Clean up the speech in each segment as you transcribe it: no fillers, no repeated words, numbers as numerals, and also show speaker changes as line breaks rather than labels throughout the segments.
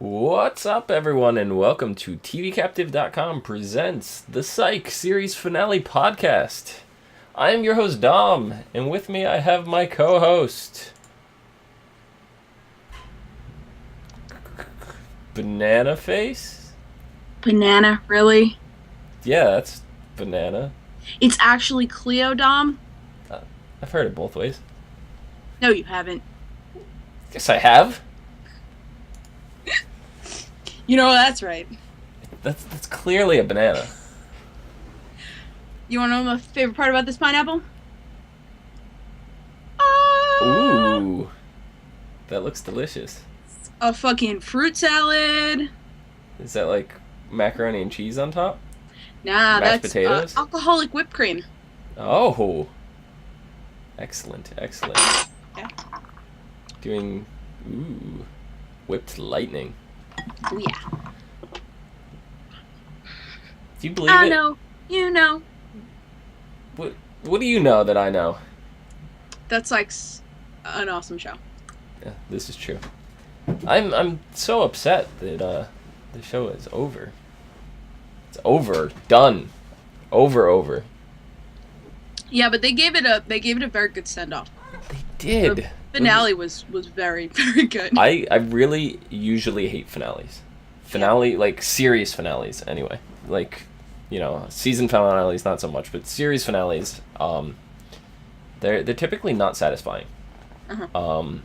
What's up, everyone, and welcome to TVCaptive.com presents the Psych series finale podcast. I am your host, Dom, and with me I have my co-host, Banana Face?
Banana, really?
Yeah, that's Banana.
It's actually Clio, Dom?
I've heard it both ways.
No, you haven't.
Yes, I have.
You know, that's right.
That's clearly a banana.
You want to know my favorite part about this pineapple?
Ooh, that looks delicious.
A fucking fruit salad.
Is that like macaroni and cheese on top?
Nah,
Mashed
that's
potatoes?
alcoholic whipped cream.
Oh, excellent.
Yeah.
Doing, whipped lightning.
Oh, yeah.
Do you believe
I
it?
know. You know.
What do you know that I know?
That's like an awesome show.
Yeah, this is true. I'm so upset that the show is over. It's over. Done. Over.
Yeah, but they gave it a very good send off.
They did.
The finale was very, very good.
I really usually hate finales. Like series finales anyway. Like, season finales not so much, but series finales, they're typically not satisfying.
Uh-huh.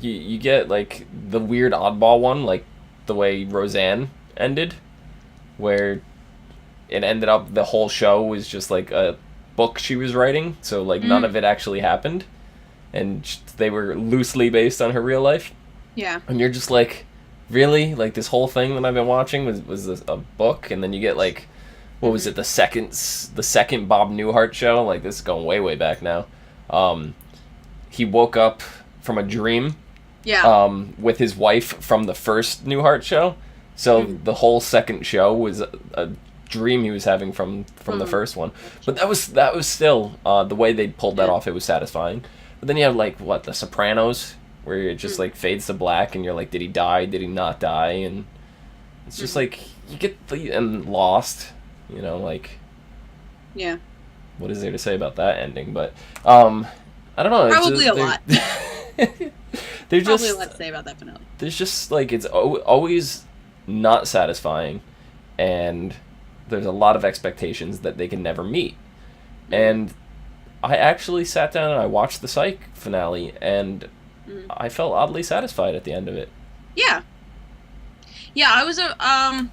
You get like the weird oddball one, like the way Roseanne ended, where it ended up the whole show was just like a book she was writing, so like none of it actually happened, and they were loosely based on her real life.
Yeah.
And you're just like, really? Like this whole thing that I've been watching was a book, and then you get like, what was it? The second Bob Newhart show. Like this is going way back now. He woke up from a dream.
Yeah.
With his wife from the first Newhart show. So the whole second show was a dream he was having from the first one. But that was still the way they pulled that off. It was satisfying. But then you have like The Sopranos, where it just like fades to black, and you're like, did he die? Did he not die? And it's just like you get and Lost, like.
Yeah.
What is there to say about that ending? But I don't know.
Probably a lot.
There's
Probably
just
a lot to say about that finale.
there's just like it's always not satisfying, and there's a lot of expectations that they can never meet. And I actually sat down and I watched the Psych finale, and I felt oddly satisfied at the end of it.
Yeah. Yeah, I was I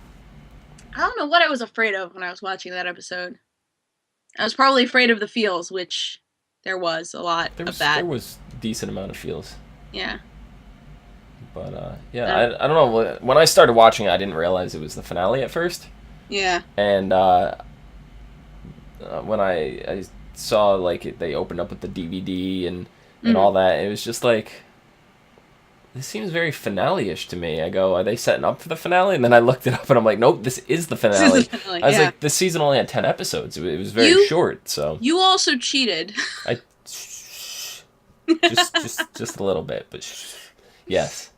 don't know what I was afraid of when I was watching that episode. I was probably afraid of the feels, which there was a lot of that.
There was a decent amount of feels.
Yeah.
But I don't know. When I started watching it, I didn't realize it was the finale at first.
Yeah.
And when I saw like they opened up with the DVD and all that, it was just like, this seems very finale-ish to me. I go, are they setting up for the finale? And then I looked it up and I'm like, nope, this is the finale.
This is the finale,
I was like, this season only had 10 episodes. It was very short, so.
You also cheated.
Just a little bit, but yes.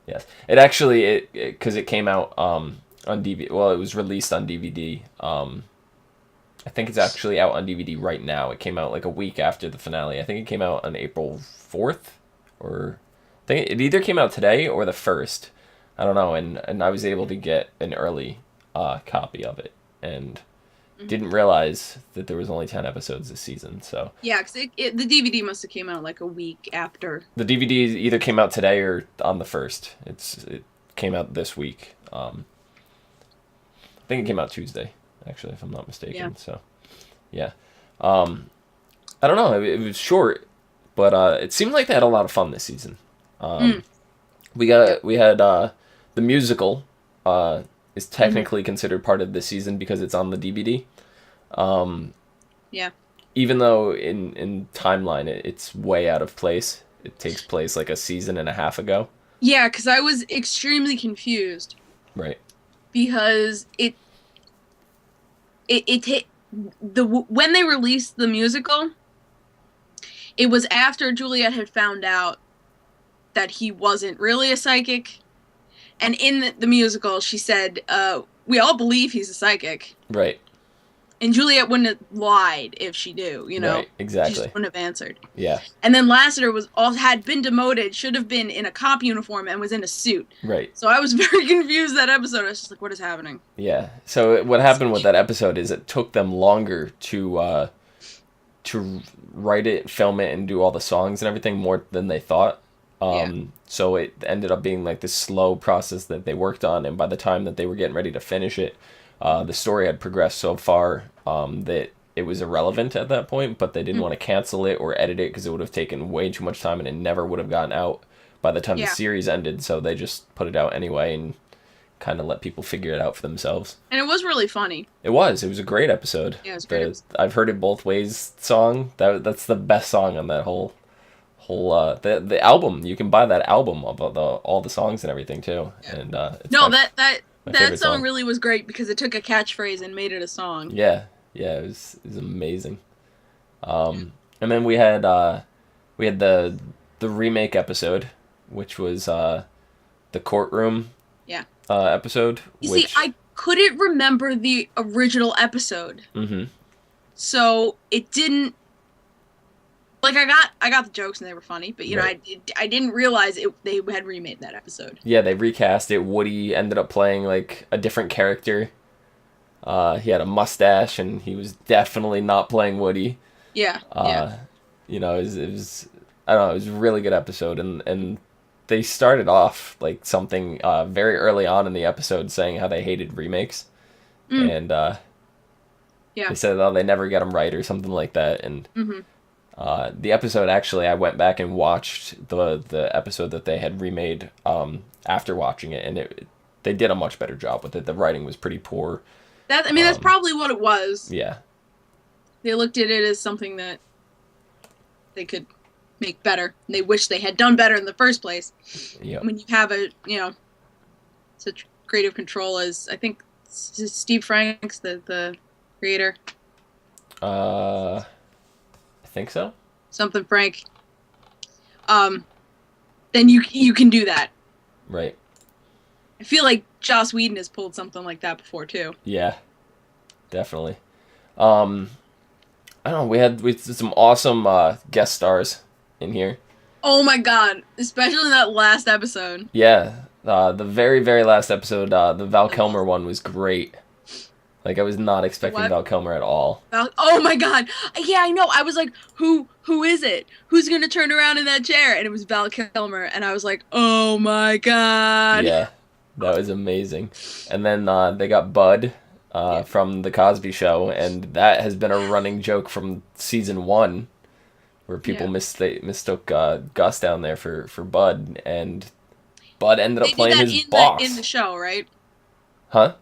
It actually, because it came out on DVD. Well, it was released on DVD. I think it's actually out on DVD right now. It came out like a week after the finale. I think it came out on April 4th, or I think it either came out today or the 1st. I don't know, and I was able to get an early copy of it, and didn't realize that there was only 10 episodes this season. So
Yeah, because the DVD must have came out like a week after.
the DVD either came out today or on the 1st. It came out this week. I think it came out Tuesday, actually, if I'm not mistaken.
Yeah.
So, yeah. I don't know. It was short, but it seemed like they had a lot of fun this season. We had the musical is technically considered part of this season because it's on the DVD.
Yeah.
Even though in timeline it's way out of place. It takes place like a season and a half ago.
Yeah, because I was extremely confused.
Right.
Because when they released the musical, it was after Juliet had found out that he wasn't really a psychic, And in the musical, she said, we all believe he's a psychic.
Right.
And Juliet wouldn't have lied if she knew, you know?
Right, exactly.
She just wouldn't have answered.
Yeah.
And then Lassiter had been demoted, should have been in a cop uniform, and was in a suit.
Right.
So I was very confused that episode. I was just like, what is happening?
Yeah. So what happened with that episode is it took them longer to write it, film it, and do all the songs and everything more than they thought. So it ended up being like this slow process that they worked on, and by the time that they were getting ready to finish it, the story had progressed so far that it was irrelevant at that point, but they didn't want to cancel it or edit it because it would have taken way too much time and it never would have gotten out by the time the series ended, so they just put it out anyway and kind of let people figure it out for themselves.
And it was really funny.
It was a great episode.
Yeah, it was a great episode.
I've Heard It Both Ways song, that's the best song on that whole the album. You can buy that album of all the songs and everything too. Yeah. And
that song really was great because it took a catchphrase and made it a song.
Yeah, it was amazing. And then we had the remake episode, which was the courtroom episode.
See, I couldn't remember the original episode.
Mm-hmm.
So it didn't. Like, I got the jokes and they were funny, but you know, I didn't realize they had remade that episode.
Yeah, they recast it. Woody ended up playing like a different character. He had a mustache, and he was definitely not playing Woody.
Yeah.
You know, it was I don't know. It was a really good episode, and they started off like something very early on in the episode saying how they hated remakes, and they said they never get them right or something like that, and.
Mm-hmm.
The episode, actually, I went back and watched the episode that they had remade after watching it, and they did a much better job with it. The writing was pretty poor.
That's probably what it was.
Yeah. They
looked at it as something that they could make better. And they wish they had done better in the first place.
Yeah.
When you have such creative control as, I think, Steve Franks, the creator.
I think so.
Something Frank. Then you can do that.
Right.
I feel like Joss Whedon has pulled something like that before too.
Yeah, definitely. I don't know. We had some awesome guest stars in here.
Oh my god! Especially that last episode.
Yeah, the very very last episode, the Val Kilmer one was great. Like, I was not expecting Val Kilmer at all.
Oh my god! Yeah, I know. I was like, who is it? Who's gonna turn around in that chair? And it was Val Kilmer, and I was like, oh my god!
Yeah, that was amazing. And then they got Bud from The Cosby Show, and that has been a running joke from season 1, where people mistook Gus down there for Bud, and Bud ended up playing his boss.
In the show, right?
Huh?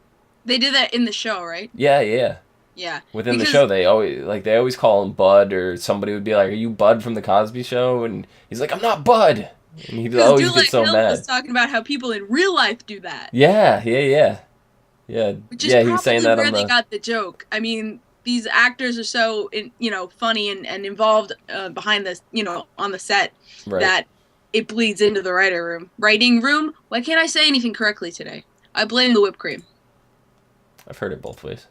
They did that in the show, right?
Yeah.
Yeah.
Within the show, they always call him Bud, or somebody would be like, "Are you Bud from The Cosby Show?" And he's like, "I'm not Bud." And he'd always get so mad.
Was talking about how people in real life do that.
Yeah.
Which is
he was saying that
where they got the joke. I mean, these actors are so funny and involved behind this, on the set, that it bleeds into the writing room. Why can't I say anything correctly today? I blame the whipped cream.
I've heard it both ways.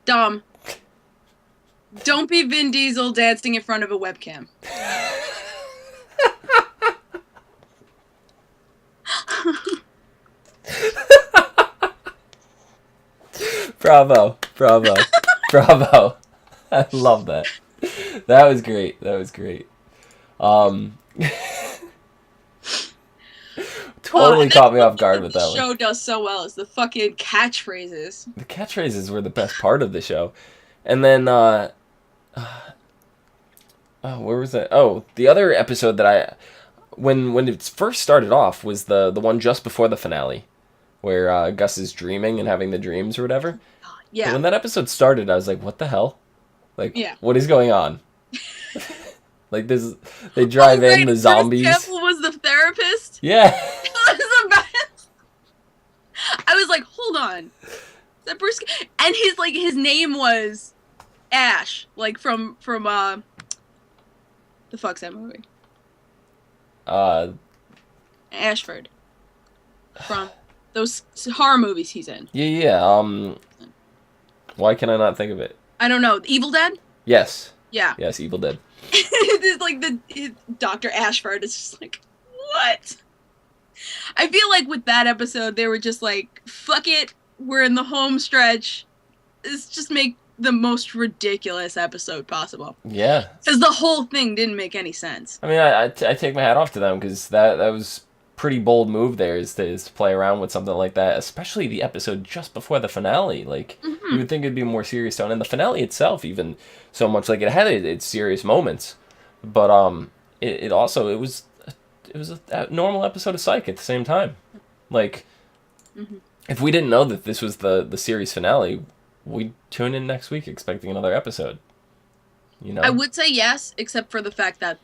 Dom, don't be Vin Diesel dancing in front of a webcam.
Bravo. I love that. That was great. Totally caught me off guard with that one.
The show does so well is the fucking catchphrases.
The catchphrases were the best part of the show. And then, where was that? Oh, the other episode that when it first started off was the one just before the finale, where Gus is dreaming and having the dreams or whatever.
Yeah.
And when that episode started, I was like, what the hell? Like, what is going on? Like, they drive in the zombies.
Bruce Campbell was the therapist?
Yeah.
That was the best. I was like, hold on. Is that Bruce? And his name was Ash, like from the fuck's that movie? Ashford from those horror movies he's in.
Yeah. Why can I not think of it?
I don't know. Evil Dead?
Yes.
Yeah.
Yes, Evil Dead.
It's like Dr. Ashford is just like, what? I feel like with that episode, they were just like, fuck it, we're in the home stretch. Let's just make the most ridiculous episode possible.
Yeah.
Because the whole thing didn't make any sense.
I mean, I take my hat off to them, because that was pretty bold move there, is to play around with something like that, especially the episode just before the finale. Like, you would think it'd be a more serious tone, and the finale itself, even so much, like, it had its serious moments, but it was a normal episode of Psych at the same time. Like, if we didn't know that this was the series finale, we'd tune in next week expecting another episode. You know,
I would say yes, except for the fact that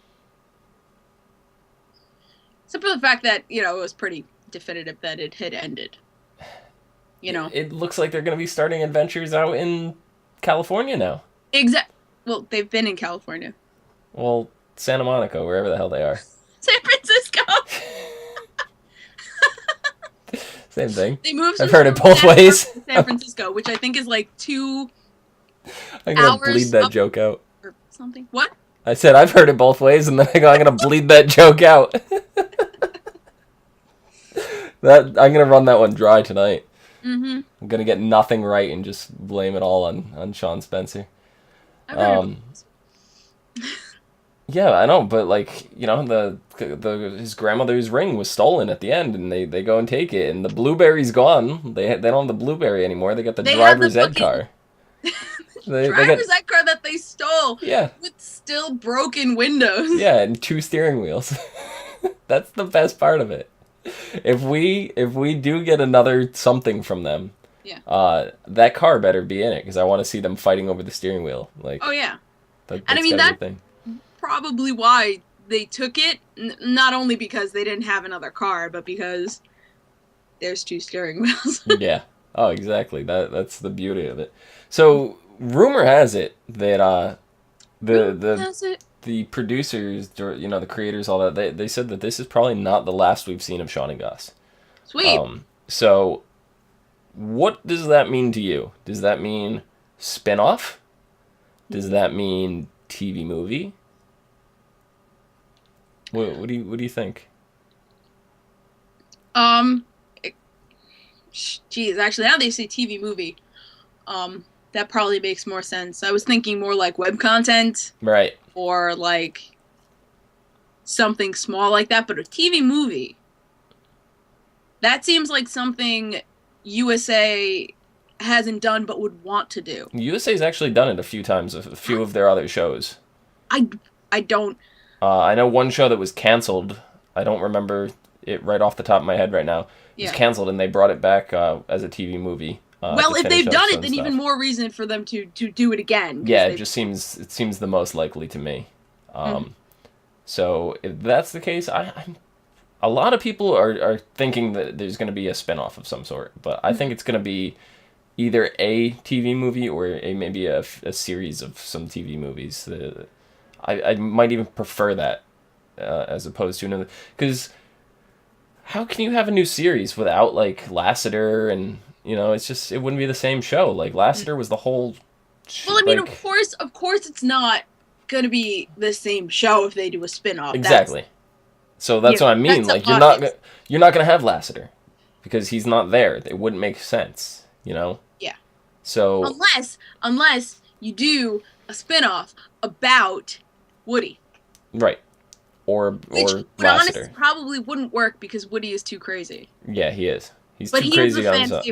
it was pretty definitive that it had ended. You know,
it looks like they're going to be starting adventures out in California now.
Well, they've been in California.
Well, Santa Monica, wherever the hell they are.
San Francisco.
Same thing.
They moved.
I've heard it both ways.
San Francisco, which I think is like 2
I'm gonna
hours
bleed that joke out.
Or something. What?
I said I've heard it both ways, and then I go, I'm gonna bleed that joke out. I'm gonna run that one dry tonight. I'm gonna get nothing right and just blame it all on Sean Spencer. Yeah, I know, but like, you know, his grandmother's ring was stolen at the end, and they go and take it, and the blueberry's gone. They don't have the blueberry anymore. They got the driver's ed car.
Driver's ed car that they stole.
Yeah.
With still broken windows.
Yeah, and 2 steering wheels. That's the best part of it. If we do get another something from them, that car better be in it, because I want to see them fighting over the steering wheel. Like,
oh yeah,
and
I mean that's probably why they took it. Not only because they didn't have another car, but because there's 2 steering wheels.
Yeah. Oh, exactly. That's the beauty of it. So rumor has it that the producers, you know, the creators, all that, they said that this is probably not the last we've seen of Sean and Gus.
Sweet.
So what does that mean to you? Does that mean spin-off? Does that mean TV movie? What do you think?
Geez, actually, now they say TV movie. That probably makes more sense. I was thinking more like web content.
Right.
Or like something small like that, but a TV movie. That seems like something USA hasn't done but would want to do.
USA's actually done it a few times, a few of their other shows.
I don't.
I know one show that was canceled. I don't remember it right off the top of my head right now. It was canceled, and they brought it back as a TV movie.
Well, if they've done it, then even more reason for them to do it again.
Yeah, it seems the most likely to me. So if that's the case, a lot of people are thinking that there's going to be a spinoff of some sort, but I think it's going to be either a TV movie or maybe a series of some TV movies. I might even prefer that as opposed to another, because how can you have a new series without like Lassiter and, you know, it wouldn't be the same show. Like Lassiter was the whole.
Well, I mean, of course, it's not gonna be the same show if they do a spin-off.
Exactly. So that's what I mean. Like you're not gonna have Lassiter because he's not there. It wouldn't make sense, you know.
Yeah.
So
unless you do a spin-off about Woody.
Right. Or
Lassiter. Honestly, probably wouldn't work because Woody is too crazy.
Yeah, he is. He's too crazy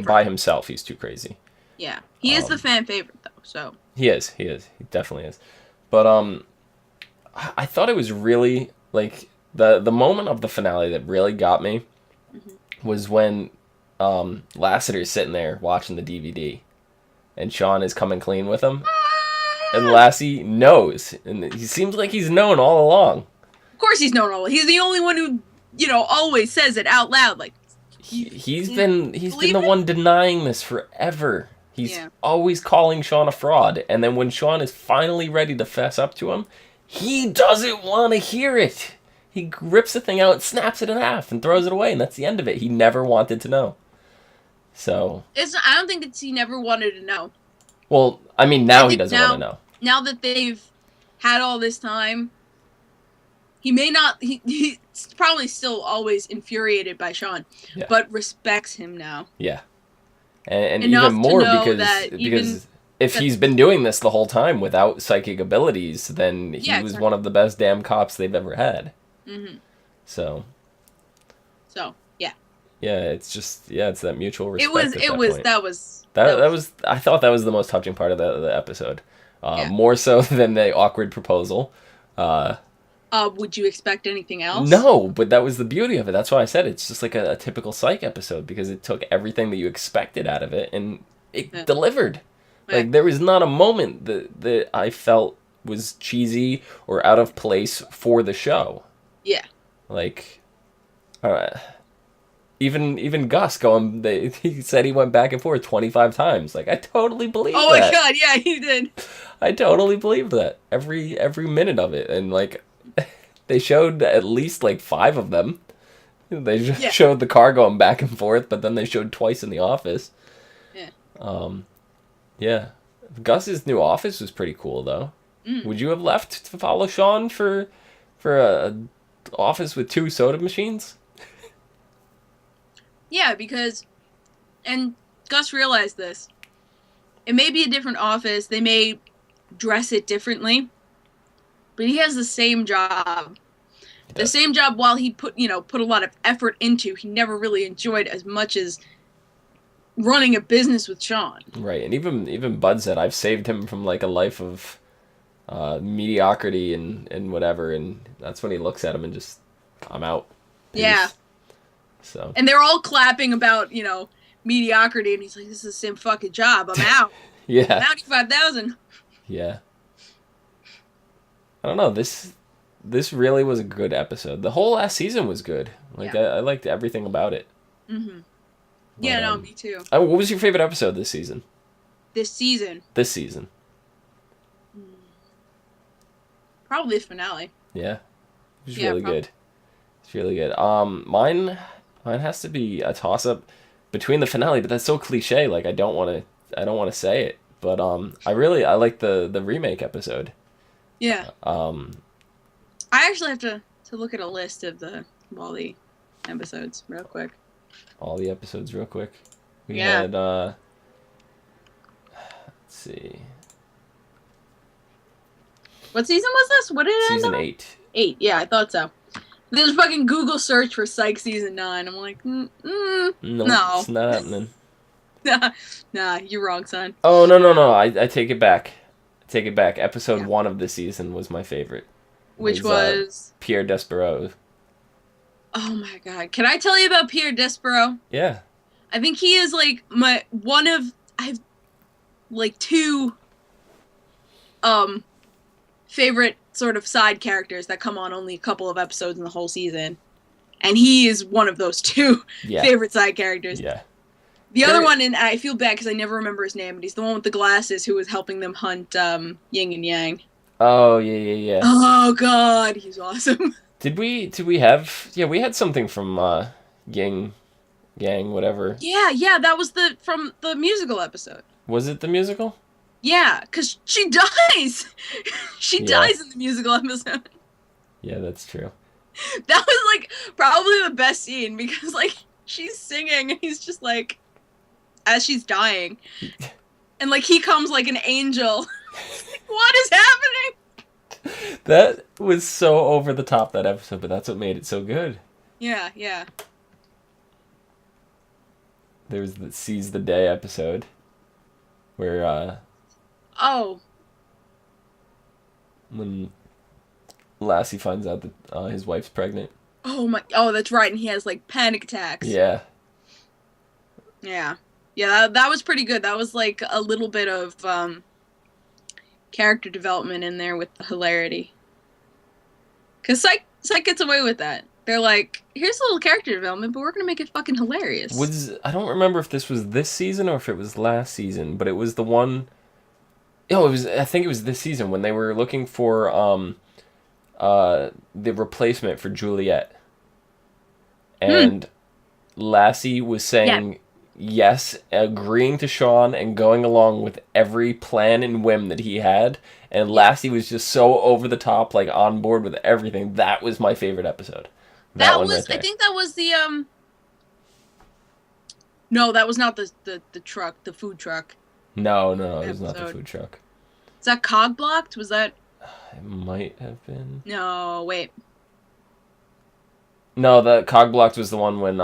by himself. He's too crazy.
Yeah, he is the fan favorite though. So
he is. He definitely is. But I thought it was really like the moment of the finale that really got me was when Lassiter's sitting there watching the DVD, and Sean is coming clean with him, and Lassie knows, and he seems like he's known all along.
Of course, he's known all. He's the only one who, you know, always says it out loud. Like
he's been the one denying this forever. He's always calling Sean a fraud, and then when Sean is finally ready to fess up to him, he doesn't want to hear it. He rips the thing out, snaps it in half, and throws it away, and that's the end of it. He never wanted to know. So...
I don't think it's he never wanted to know.
Well, I mean, now he doesn't want to know.
Now that they've had all this time, he may not... He's probably still always infuriated by Sean, but respects him now.
Yeah. And even more because if he's been doing this the whole time without psychic abilities, then he was one of the best damn cops they've ever had. Mm-hmm. So, yeah. Yeah, it's just, it's that mutual respect. That was I thought that was the most touching part of the episode. More so than the awkward proposal.
Would you expect anything else?
No, but that was the beauty of it. That's why I said it's just like a typical Psych episode, because it took everything that you expected out of it and it delivered. Yeah. Like, there was not a moment that I felt was cheesy or out of place for the show. Yeah. Like, even Gus he said he went back and forth 25 times. Like, I totally believe that.
Oh my god, yeah, he did.
I totally believe that. Every minute of it. And, like, they showed at least, like, 5 of them. They just showed the car going back and forth, but then they showed twice in the office. Yeah. Yeah. Gus's new office was pretty cool, though. Would you have left to follow Sean for a office with 2 soda machines?
Yeah, because... And Gus realized this. It may be a different office. They may dress it differently. But he has the same job. The same job while he put a lot of effort into. He never really enjoyed as much as running a business with Sean. Right, and even Bud said, I've saved him from like a life of mediocrity and whatever, and that's when he looks at him and just, I'm out. Peace. Yeah. So. And they're all clapping about, mediocrity, and he's like, this is the same fucking job, I'm out. Yeah. 95,000. Yeah. I don't know, this really was a good episode. The whole last season was good. Like, I liked everything about it. Mm-hmm. Yeah, no, me too. What was your favorite episode this season? This season? Probably the finale. Yeah. It was really good. It's really good. Mine has to be a toss-up between the finale, but that's so cliche. Like, I don't want to say it. But I like the remake episode. Yeah. I actually have to look at a list of all the episodes real quick. All the episodes real quick. We had, let's see. What season was this? What did it end on? Season 8. 8, yeah, I thought so. There's fucking Google search for Psych Season 9. I'm like, no. It's not happening. Nah, you're wrong, son. Oh, no. I take it back. Episode 1 of the season was my favorite. Which was? Pierre Despereaux. Oh my god. Can I tell you about Pierre Despereaux? Yeah. I think he is like I have like 2 favorite sort of side characters that come on only a couple of episodes in the whole season. And he is one of those 2 favorite side characters. Yeah. The other one, and I feel bad because I never remember his name, but he's the one with the glasses who was helping them hunt Yin and Yang. Oh, yeah. Oh god, he's awesome. Did we have... Yeah, we had something from Yin, Yang, whatever. Yeah, that was from the musical episode. Was it the musical? Yeah, because she dies. She dies in the musical episode. Yeah, that's true. That was, like, probably the best scene, because, like, she's singing, and he's just, like, as she's dying. And, like, he comes like an angel. What is happening? That was so over the top, that episode, but that's what made it so good. Yeah. There was the Seize the Day episode where when Lassie finds out that his wife's pregnant. Oh, that's right, and he has like panic attacks. Yeah, that was pretty good. That was like a little bit of character development in there with the hilarity. Because Psych gets away with that. They're like, here's a little character development, but we're going to make it fucking hilarious. I don't remember if this was this season or if it was last season, but it was the one... I think it was this season when they were looking for
the replacement for Juliet. And Lassie was saying yes, agreeing to Sean and going along with every plan and whim that he had. And Lassie was just so over the top, like on board with everything. That was my favorite episode. That one
was,
right there.
I think that was the No, that was not the truck, the food truck.
No, it was not the food truck.
Is that Cog Blocked? Was that?
It might have been.
No, wait.
No, the Cog Blocked was the one when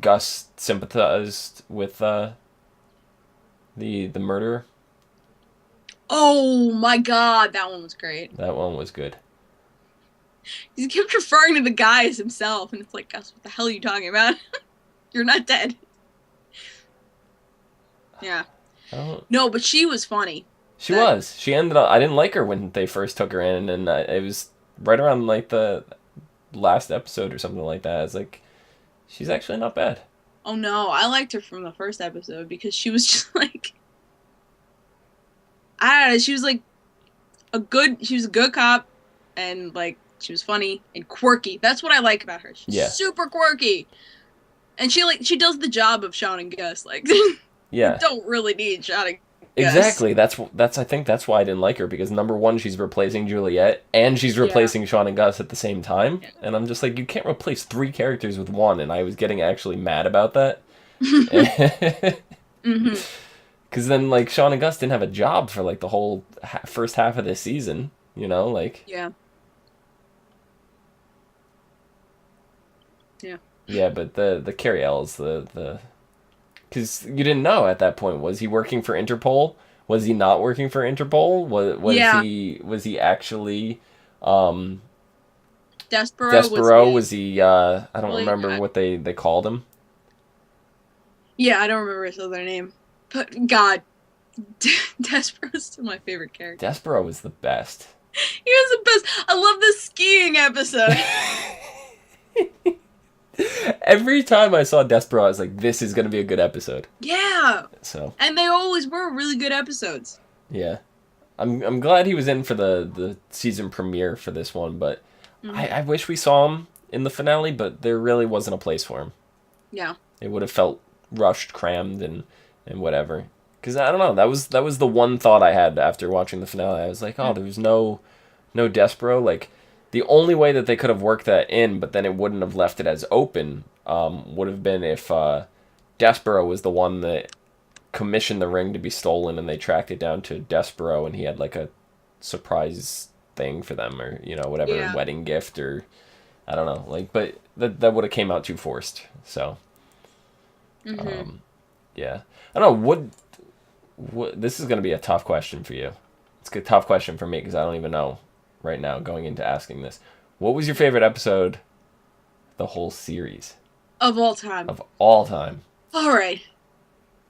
Gus sympathized with the murderer.
Oh my god, that one was great.
That one was good.
He kept referring to the guy as himself, and it's like, Gus, what the hell are you talking about? You're not dead. Yeah. No, but she was funny.
She was. She ended up... I didn't like her when they first took her in, and it was right around, like, the last episode or something like that. I was like, she's actually not bad.
Oh, no. I liked her from the first episode, because she was just, like... I don't know. She was, like, she was a good cop, and, like, she was funny and quirky. That's what I like about her. She's super quirky. And she does the job of Sean and Gus. Like, you don't really need Sean and Gus.
Exactly. That's I think that's why I didn't like her, because number one, she's replacing Juliet and she's replacing Sean and Gus at the same time. Yeah. And I'm just like, you can't replace 3 characters with one. And I was getting actually mad about that. Because then, like, Sean and Gus didn't have a job for, like, the whole first half of this season. You know, like...
Yeah.
Yeah, but the Carrie L's the... Because you didn't know at that point. Was he working for Interpol? Was he not working for Interpol? Was he actually...
Despero?
Was he... I don't remember what they called him.
Yeah, I don't remember his other name. But, God, Despero's still my favorite character.
Despero was the best.
He was the best. I love the skiing episode.
Every time I saw Despero, I was like, this is going to be a good episode.
Yeah.
So.
And they always were really good episodes.
Yeah. I'm glad he was in for the season premiere for this one, but I wish we saw him in the finale, but there really wasn't a place for him. Yeah. It would have felt rushed, crammed, and whatever. Because, I don't know, that was the one thought I had after watching the finale. I was like, oh, there was no Despero. Like, the only way that they could have worked that in, but then it wouldn't have left it as open, would have been if Despero was the one that commissioned the ring to be stolen, and they tracked it down to Despero, and he had, like, a surprise thing for them, or, you know, whatever, wedding gift, or, I don't know. Like, but that would have came out too forced, so... yeah. I don't know, what this is going to be a tough question for you. It's a tough question for me, because I don't even know right now going into asking this. What was your favorite episode the whole series?
Of all time.
Of all time.
All right.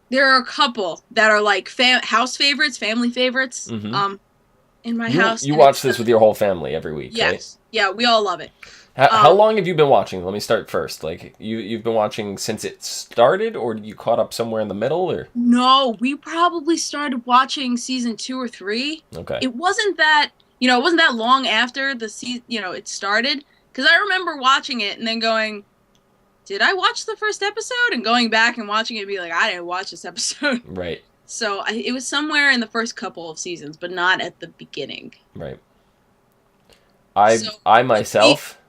There are a couple that are like house favorites, family favorites. In my house.
You watch this with your whole family every week,
yes.
Right?
Yeah, we all love it.
How long have you been watching? Let me start first. Like, you've been watching since it started, or you caught up somewhere in the middle, or?
No, we probably started watching season 2 or 3.
Okay.
It wasn't that long after the season, it started. Because I remember watching it and then going, did I watch the first episode? And going back and watching it and be like, I didn't watch this episode.
Right.
So it was somewhere in the first couple of seasons, but not at the beginning.
Right. I myself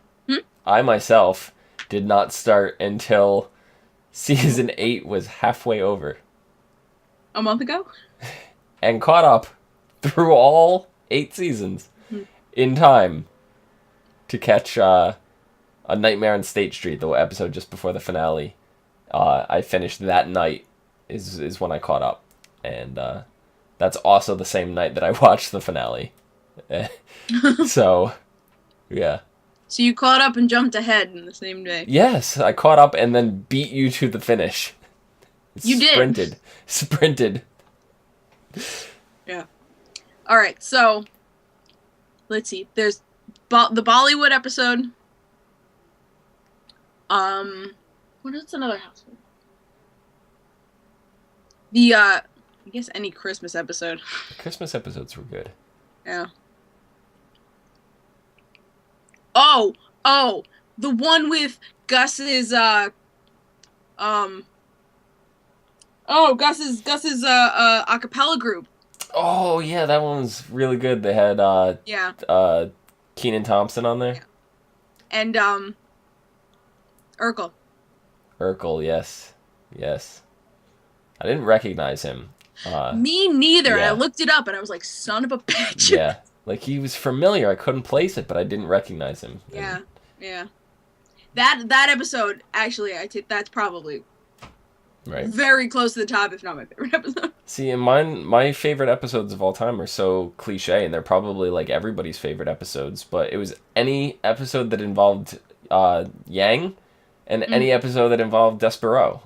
did not start until season 8 was halfway over.
A month ago?
And caught up through all 8 seasons in time to catch A Nightmare on State Street, the episode just before the finale. I finished that night is when I caught up. And that's also the same night that I watched the finale. So, yeah.
So you caught up and jumped ahead in the same day.
Yes, I caught up and then beat you to the finish.
You did.
Sprinted.
Yeah. All right, so let's see. There's the Bollywood episode. What is another house? I guess any Christmas episode.
The Christmas episodes were good.
Yeah. Oh, the one with Gus's Gus's a cappella group.
Oh yeah, that one was really good. They had
Yeah.
Keenan Thompson on there.
Yeah. And Urkel.
Urkel, yes. Yes. I didn't recognize him.
Me neither.
yeah.
I looked it up and I was like, son of a bitch.
Yeah. Like he was familiar. I couldn't place it, but I didn't recognize him.
Yeah. Yeah. That episode, actually, that's probably
right.
very close to the top, if not my favorite episode.
See, and my favorite episodes of all time are so cliche, and they're probably like everybody's favorite episodes. But it was any episode that involved Yang, and any episode that involved Despero.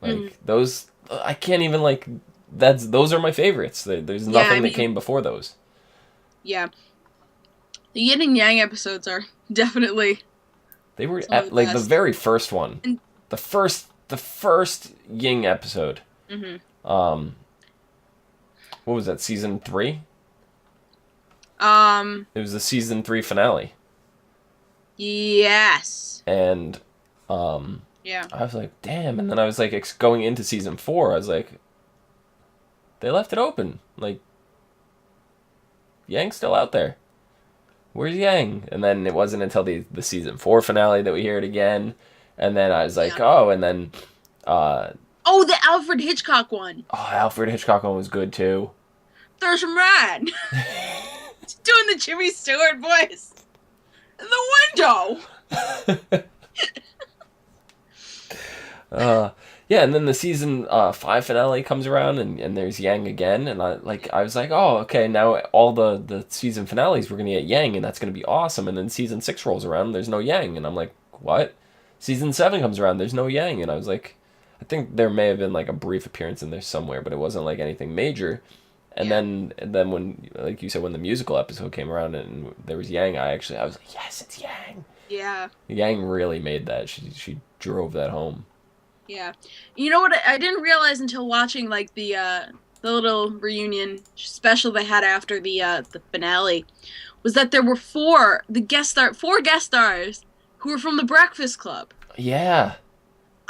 Like those, I can't even like. Those are my favorites. There's nothing that came before those.
Yeah, the Yin and Yang episodes are definitely.
They were like the very first one, and the first Ying episode. What was that? Season 3. It was the season 3 finale.
Yes.
And
yeah.
I was like, damn. And then I was like, going into season 4, I was like, they left it open. Like, Yang's still out there. Where's Yang? And then it wasn't until the season 4 finale that we hear it again. And then I was like, oh, and then...
the Alfred Hitchcock one.
Oh, Alfred Hitchcock one was good, too.
There's some rat. Doing the Jimmy Stewart voice. In the window.
Yeah, and then the season 5 finale comes around, and there's Yang again, and I was like, oh, okay, now all the season finales we're gonna get Yang, and that's gonna be awesome. And then season 6 rolls around, and there's no Yang, and I'm like, what? Season 7 comes around, there's no Yang, and I was like, I think there may have been like a brief appearance in there somewhere, but it wasn't like anything major. And then when, like you said, when the musical episode came around and there was Yang, I was like, yes, it's Yang.
Yeah.
Yang really made that. She drove that home.
Yeah. You know what I didn't realize until watching like the little reunion special they had after the finale was that there were four guest stars who were from the Breakfast Club.
Yeah.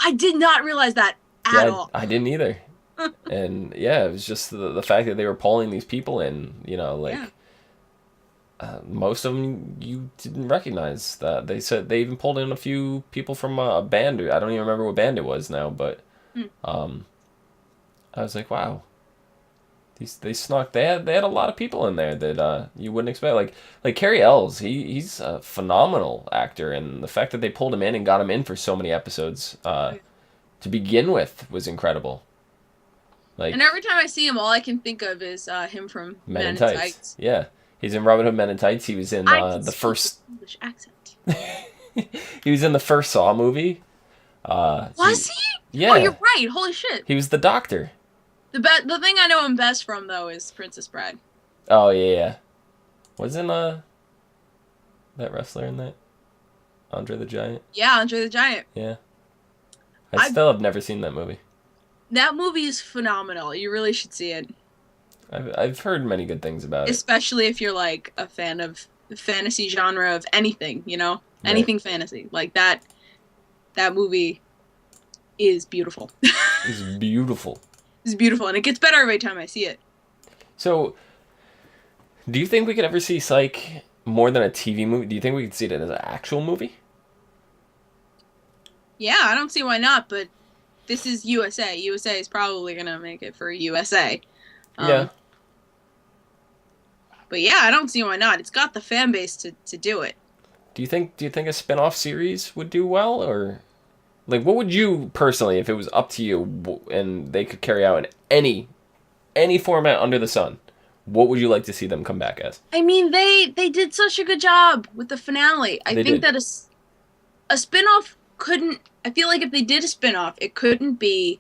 I did not realize that at all.
I didn't either. And yeah, it was just the fact that they were pulling these people in, most of them you didn't recognize. That they said they even pulled in a few people from a band. I don't even remember what band it was now, but I was like, wow, they snuck. They had a lot of people in there that you wouldn't expect. Like Cary Ells, he's a phenomenal actor, and the fact that they pulled him in and got him in for so many episodes to begin with was incredible. Like,
and every time I see him, all I can think of is him from Men in Tights.
Yeah. He's in Robin Hood Men in Tights. He was in the first
English accent.
He was in the first Saw movie.
Was he?
Yeah.
Oh, you're right. Holy shit.
He was the doctor.
The thing I know him best from though is Princess Bride.
Oh yeah. Wasn't that wrestler in that? Andre the Giant?
Yeah, Andre the Giant.
Yeah. I still have never seen that movie.
That movie is phenomenal. You really should see it.
I've heard many good things about it.
Especially if you're like a fan of the fantasy genre of anything, anything fantasy. Like that movie is beautiful.
It's beautiful.
It's beautiful, and it gets better every time I see it.
So, do you think we could ever see Psych more than a TV movie? Do you think we could see it as an actual movie?
Yeah, I don't see why not, but this is USA. USA is probably going to make it for USA.
Yeah.
But yeah, I don't see why not. It's got the fan base to do it.
Do you think a spin-off series would do well, or like what would you personally, if it was up to you and they could carry out in any format under the sun, what would you like to see them come back as?
I mean, they did such a good job with the finale. I think that a spin-off couldn't. I feel like if they did a spin-off, it couldn't be.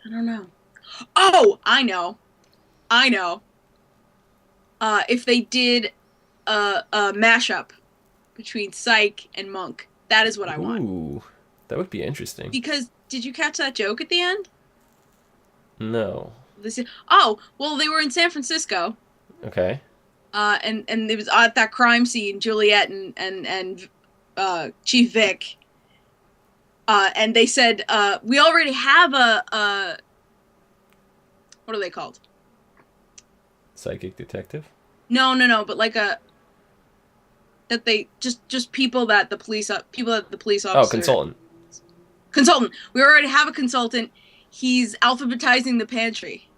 I don't know. Oh, I know. If they did a mashup between Psych and Monk, that is what I want.
Ooh, that would be interesting.
Because did you catch that joke at the end?
No.
Oh, well, they were in San Francisco.
Okay.
and it was at that crime scene, Juliet and Chief Vic, and they said, we already have a what are they called?
Psychic detective?
No, but like that they just people that the police officer.
Oh, consultant.
Consultant. We already have a consultant. He's alphabetizing the pantry.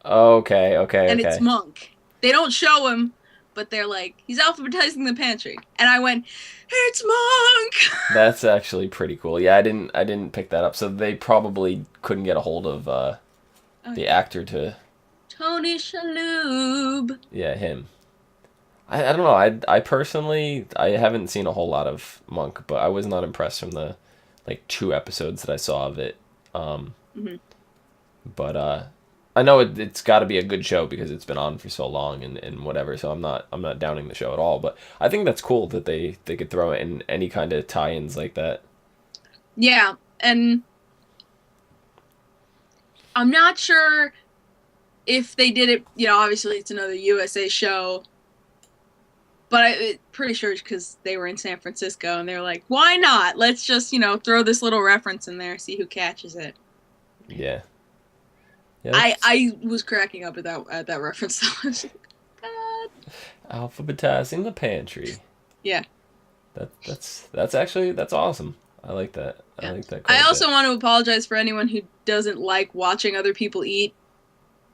Okay.
And it's Monk. They don't show him, but they're like, he's alphabetizing the pantry. And I went, it's Monk!
That's actually pretty cool. Yeah, I didn't pick that up. So they probably couldn't get a hold of the actor to...
Tony Shalhoub.
Yeah, him. I don't know. I personally, I haven't seen a whole lot of Monk, but I was not impressed from the 2 episodes that I saw of it. But I know it's got to be a good show because it's been on for so long and whatever. So I'm not downing the show at all. But I think that's cool that they could throw in any kind of tie-ins like that.
Yeah, and I'm not sure if they did it. You know, obviously it's another USA show, but I'm pretty sure it's because they were in San Francisco and they were like, why not? Let's just throw this little reference in there, see who catches it.
Yeah.
I was cracking up at that reference. I was like, God.
Alphabetizing the pantry.
Yeah.
That's awesome. I like that. Yeah. I like that.
I also want to apologize for anyone who doesn't like watching other people eat,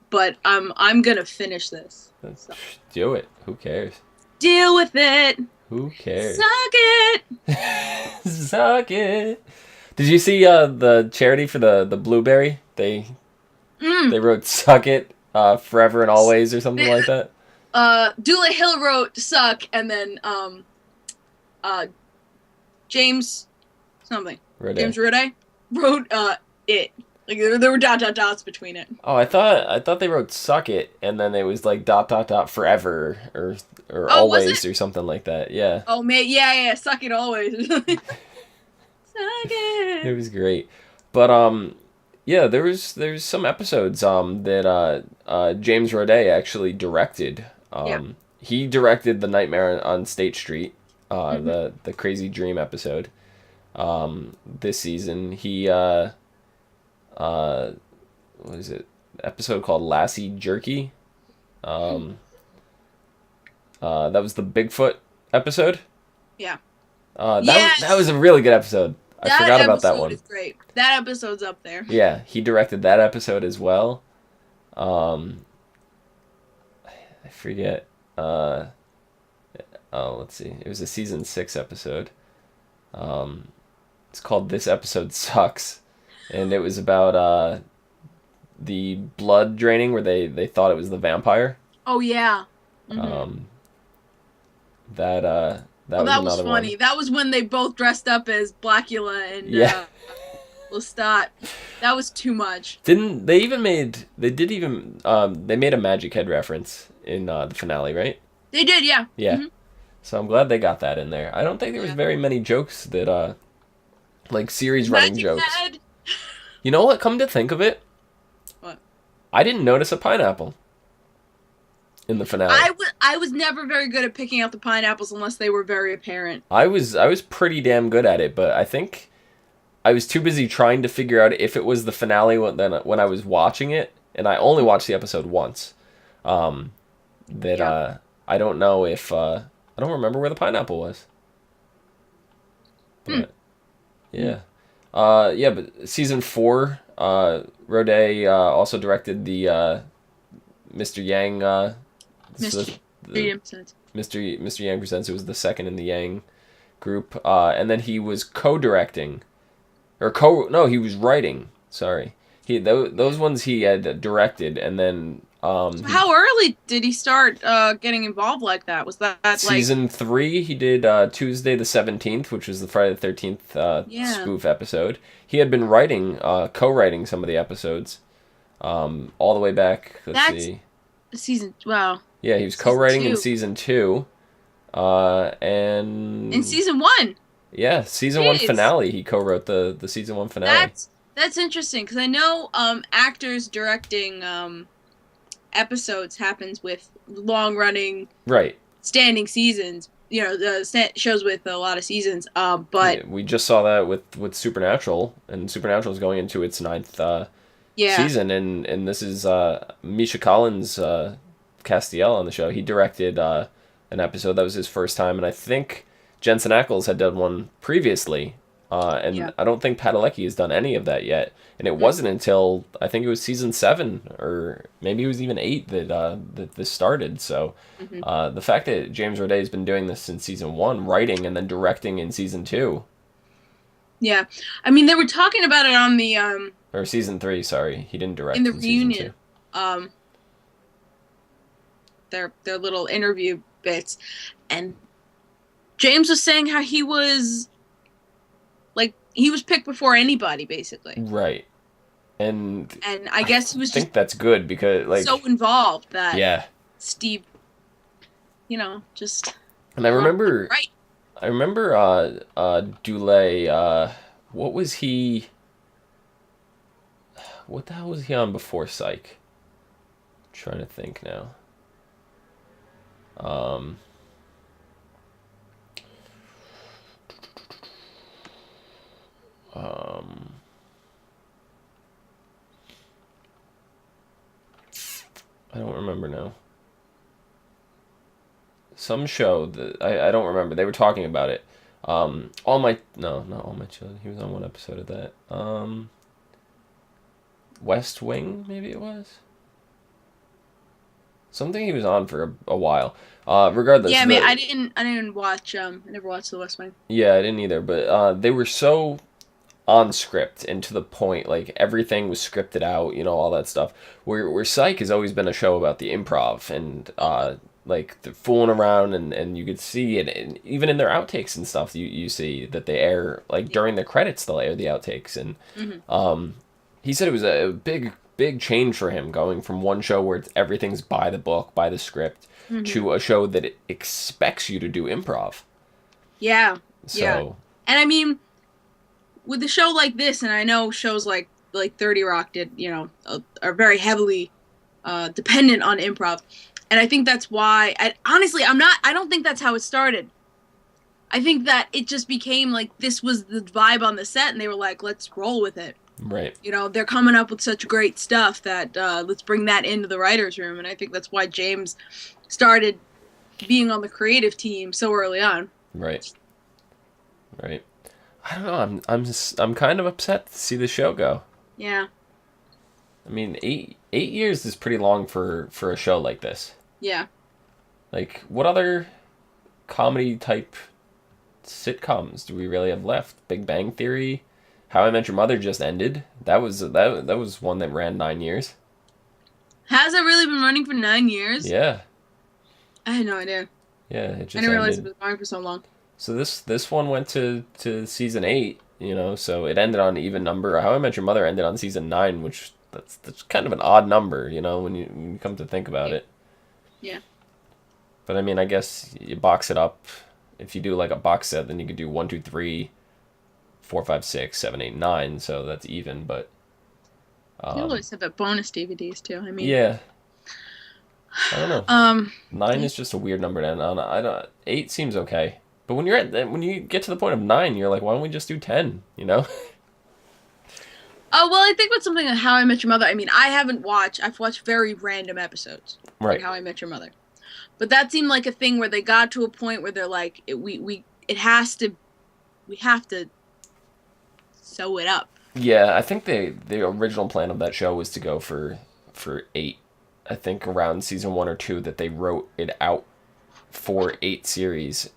but I'm gonna finish this. So.
Do it. Who cares?
Deal with it.
Who cares?
Suck it.
Suck it. Did you see the charity for the blueberry? They wrote "suck it" forever and always or something like that.
Dula Hill wrote "suck" and then James something.
Rode.
James Rode wrote it. Like there were dots between it.
Oh, I thought they wrote "suck it" and then it was like ... forever or always or something like that. Yeah.
Oh man, yeah, suck it always. Suck it.
It was great, but yeah, there's some episodes that James Rode actually directed. He directed the Nightmare on State Street, the Crazy Dream episode. This season he what is it? Episode called Lassie Jerky. That was the Bigfoot episode.
Yeah.
That was a really good episode. I forgot about that one.
That episode is great. That episode's up there.
Yeah, he directed that episode as well. I forget. Let's see. It was a season 6 episode. It's called This Episode Sucks. And it was about the blood draining where they thought it was the vampire.
Oh, yeah.
That was funny.
One. That was when they both dressed up as Blackula and Lestat. That was too much.
They made a Magic Head reference in the finale, right?
They did, yeah.
Yeah. Mm-hmm. So I'm glad they got that in there. I don't think there was very many jokes that like series running jokes. Head. You know what? Come to think of it,
what?
I didn't notice a pineapple in the finale.
I was never very good at picking out the pineapples unless they were very apparent.
I was pretty damn good at it, but I think I was too busy trying to figure out if it was the finale when I was watching it, and I only watched the episode once. I don't know if I don't remember where the pineapple was. But yeah. But season 4, Rode also directed the Mr. Yang. Mr. Yang Presents. It was the second in the Yang group, and then he was co-directing, he was writing. Sorry, those ones he had directed, and then.
How early did he start getting involved like that? Was that
season 3? He did Tuesday the 17th, which was the Friday the 13th spoof episode. He had been co-writing some of the episodes, all the way back. Let's see.
Season. Wow.
Yeah, he was co-writing in season 2, and
in season 1.
Yeah, season 1 finale. He co-wrote the season 1 finale.
That's interesting because I know actors directing episodes happens with long-running,
right.
standing seasons. You know, the shows with a lot of seasons. But
we just saw that with Supernatural, and Supernatural is going into its 9th season, and this is Misha Collins Castiel on the show. He directed an episode that was his first time, and I think Jensen Ackles had done one previously, and I don't think Padalecki has done any of that yet. And it wasn't until I think it was season 7 or maybe it was even 8 that this started. So the fact that James Roday has been doing this since season 1, writing and then directing in season 2.
Yeah, I mean they were talking about it on the
or season 3. Sorry, he didn't direct
in the
in
reunion. Their little interview bits, and James was saying how he was picked before anybody, basically.
Right. And
I guess he was
think that's good because
so involved that Steve, just.
And I remember
right.
I remember Dulé, what was he? What the hell was he on before Psych? I'm trying to think now. I don't remember now. Some show that I don't remember. They were talking about it. Not All My Children. He was on one episode of that. West Wing, maybe it was. Something he was on for a while. Regardless.
Yeah, I mean, I didn't watch. I never watched The West Wing.
Yeah, I didn't either. But they were so on script and to the point, like everything was scripted out, all that stuff. Where Psych has always been a show about the improv and like the fooling around, and you could see it, and even in their outtakes and stuff, you see that they air during the credits they'll air the outtakes, and he said it was a big change for him going from one show where everything's by the book, by the script, to a show that it expects you to do improv.
Yeah.
So.
Yeah. And I mean, with a show like this, and I know shows like 30 Rock did, are very heavily dependent on improv. And I think that's why, I don't think that's how it started. I think that it just became this was the vibe on the set, and they were like, let's roll with it.
Right.
They're coming up with such great stuff that let's bring that into the writer's room. And I think that's why James started being on the creative team so early on.
Right. Right. I don't know. I'm kind of upset to see the show go.
Yeah.
I mean, 8 years is pretty long for a show like this.
Yeah.
What other comedy type sitcoms do we really have left? Big Bang Theory, How I Met Your Mother just ended. That was one that ran 9 years.
Has it really been running for 9 years?
Yeah.
I had no idea.
Yeah, it just
I didn't realize it was going for so long.
So this one went to season 8, so it ended on an even number. How I Met Your Mother ended on season 9, which that's kind of an odd number, when you come to think about it.
Yeah.
But I mean, I guess you box it up. If you do a box set, then you could do 1, 2, 3, 4, 5, 6, 7, 8, 9. So that's even. But
you always have bonus DVDs too. I mean.
Yeah. I don't know. 9 is just a weird number to end on. I don't. 8 seems okay. But when you get to the point of 9, you're like, why don't we just do 10?
Oh, well, I think with something like How I Met Your Mother, I mean, I've watched very random episodes.
Right.
Like How I Met Your Mother. But that seemed like a thing where they got to a point where they're like, we have to sew it up.
Yeah, I think the original plan of that show was to go for 8. I think around season 1 or 2 that they wrote it out for 8 seasons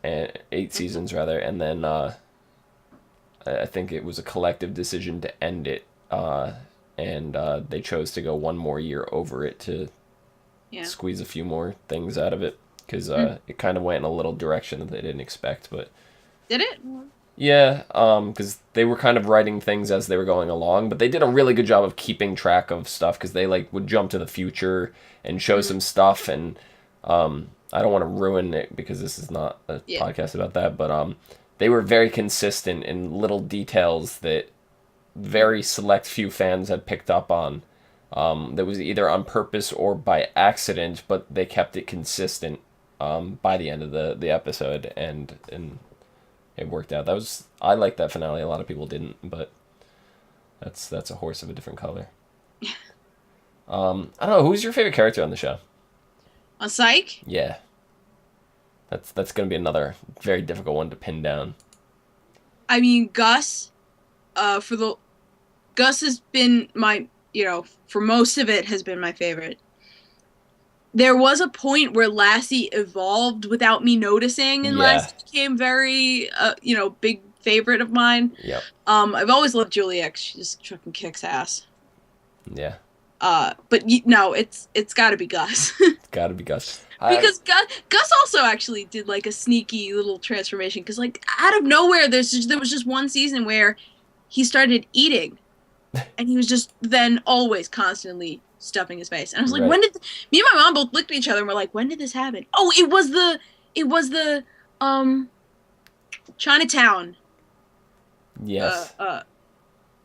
rather, and then I think it was a collective decision to end it, and they chose to go one more year over it to squeeze a few more things out of it, because it kind of went in a little direction that they didn't expect. But
did it?
Yeah, because they were kind of writing things as they were going along, but they did a really good job of keeping track of stuff, because they would jump to the future and show some stuff, and I don't want to ruin it because this is not a podcast about that, but they were very consistent in little details that very select few fans had picked up on, that was either on purpose or by accident, but they kept it consistent by the end of the episode, and it worked out. I liked that finale. A lot of people didn't, but that's a horse of a different color. I don't know. Who's your favorite character on the show?
On Psych?
Yeah. That's going to be another very difficult one to pin down.
I mean, Gus has been my, for most of it has been my favorite. There was a point where Lassie evolved without me noticing, and Lassie became very, big favorite of mine.
Yep.
I've always loved Juliet. She just fucking kicks ass.
Yeah.
But no, it's got to be Gus.
It's got to be Gus.
Because Gus also actually did like a sneaky little transformation. Because like out of nowhere, there was just one season where he started eating, and he was just then always constantly stuffing his face. And I was like,
right.
When did me and my mom both looked at each other and were like, when did this happen? Oh, it was the Chinatown.
Yes.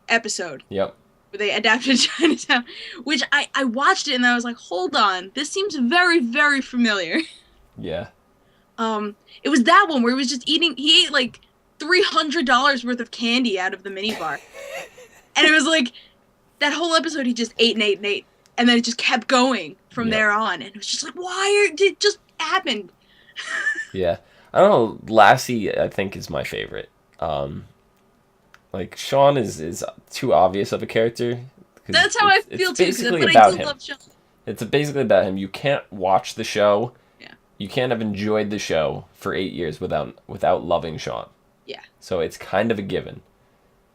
Episode.
Yep.
Where they adapted Chinatown, which I watched it and I was like, hold on, this seems very, very familiar.
Yeah.
It was that one where he was just eating. He ate like $300 worth of candy out of the minibar, and it was like that whole episode. He just ate and ate and ate, and then it just kept going from there on. And it was just like, did it just happened?
Yeah, I don't know. Lassie, I think, is my favorite. Like Sean is too obvious of a character.
That's how I feel too. But
about
I do
him.
love Sean.
It's basically about him. You can't watch the show.
Yeah.
You can't have enjoyed the show for 8 years without loving Sean.
Yeah.
So it's kind of a given.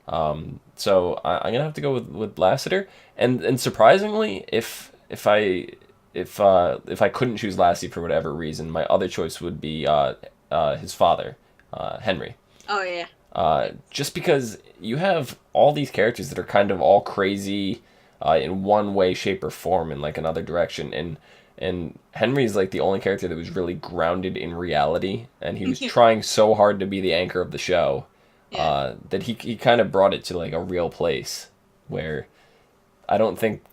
So I'm gonna have to go with Lassiter, and surprisingly, if I couldn't choose Lassie for whatever reason, my other choice would be his father, Henry.
Oh yeah.
Just because you have all these characters that are kind of all crazy in one way, shape, or form in like another direction, and Henry's like the only character that was really grounded in reality, and he was trying so hard to be the anchor of the show that he kind of brought it to like a real place where I don't think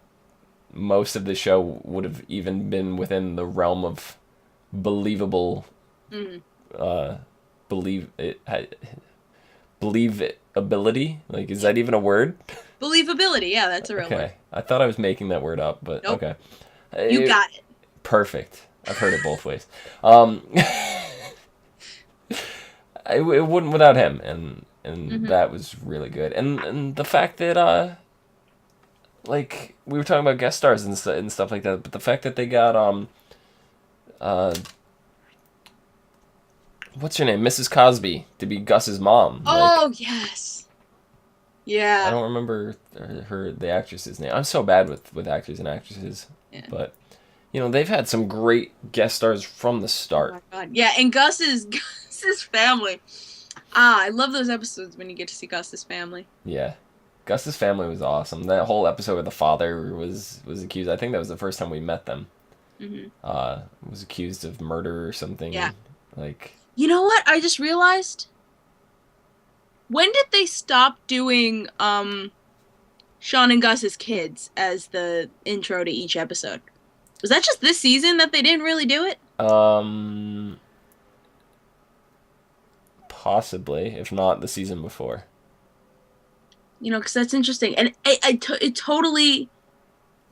most of the show would have even been within the realm of believable believability. Like, is that even a word?
Believability, yeah, that's a real word.
I thought I was making that word up, but
nope.
Okay.
You got it.
Perfect. I've heard it both ways. It wouldn't without him, and that was really good. And the fact that like we were talking about guest stars and stuff like that, but the fact that they got what's her name, Mrs. Cosby, to be Gus's mom.
Oh yes. Yeah.
I don't remember the actress's name. I'm so bad with actors and actresses.
Yeah.
But they've had some great guest stars from the start.
Oh my God. Yeah, and Gus's family. I love those episodes when you get to see Gus's family.
Yeah. Gus's family was awesome. That whole episode where the father was accused, I think that was the first time we met them. Was accused of murder or something.
Yeah.
Like,
you know what? I just realized. When did they stop doing Sean and Gus's kids as the intro to each episode? Was that just this season that they didn't really do it?
Possibly, if not the season before.
Because that's interesting, and it totally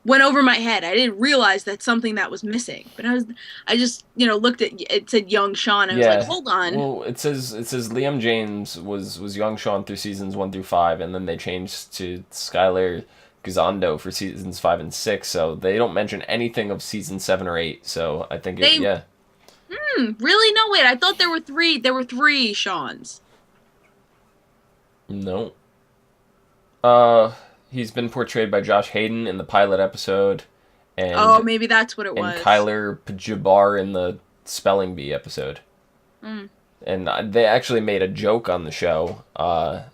went over my head. I didn't realize that's something that was missing. But I just looked at it, said young Sean, and I was like, hold on.
Well, it says Liam James was young Sean through seasons 1 through 5, and then they changed to Skylar Gisondo for seasons 5 and 6. So they don't mention anything of season 7 or 8. So I think
really? No, wait. I thought there were three. There were 3 Seans.
No. He's been portrayed by Josh Hayden in the pilot episode, and
maybe that's what it was.
And Kyler Jabbar in the Spelling Bee episode. And they actually made a joke on the show. I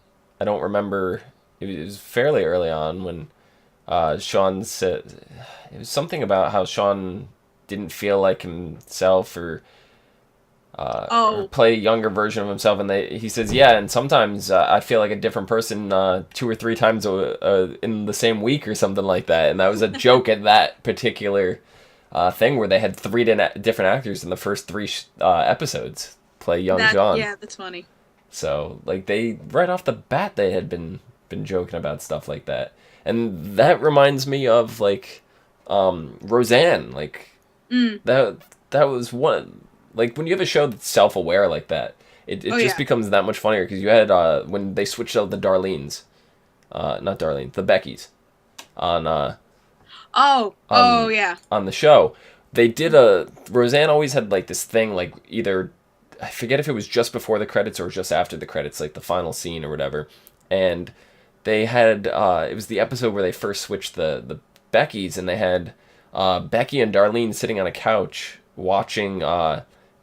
don't remember. It was fairly early on when Sean said it was something about how Sean didn't feel like himself, or or play a younger version of himself, and he says, yeah, and sometimes I feel like a different person 2 or 3 times in the same week or something like that, and that was a joke at that particular thing where they had 3 different actors in the first 3 episodes play young John.
Yeah, that's funny.
So like they right off the bat they had been joking about stuff like that, and that reminds me of like Roseanne, like that was one. Like, when you have a show that's self-aware like that, it just becomes that much funnier, because you had, when they switched out the Darlenes, not Darlene, the Beckys, on the show, they did Roseanne always had, like, this thing, like, either, I forget if it was just before the credits or just after the credits, like, the final scene or whatever, and they had, it was the episode where they first switched the Beckys, and they had, Becky and Darlene sitting on a couch watching,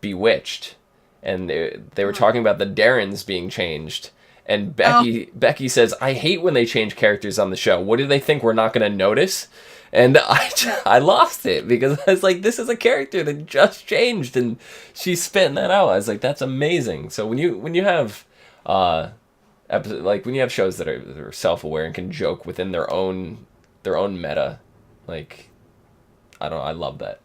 Bewitched, and they were talking about the Darrens being changed, and Becky says, I hate when they change characters on the show. What do they think we're not going to notice? And I lost it, because I was like, this is a character that just changed, and she's spitting that out. I was like, that's amazing. So when you have when you have shows that are self-aware and can joke within their own meta, like, I love that.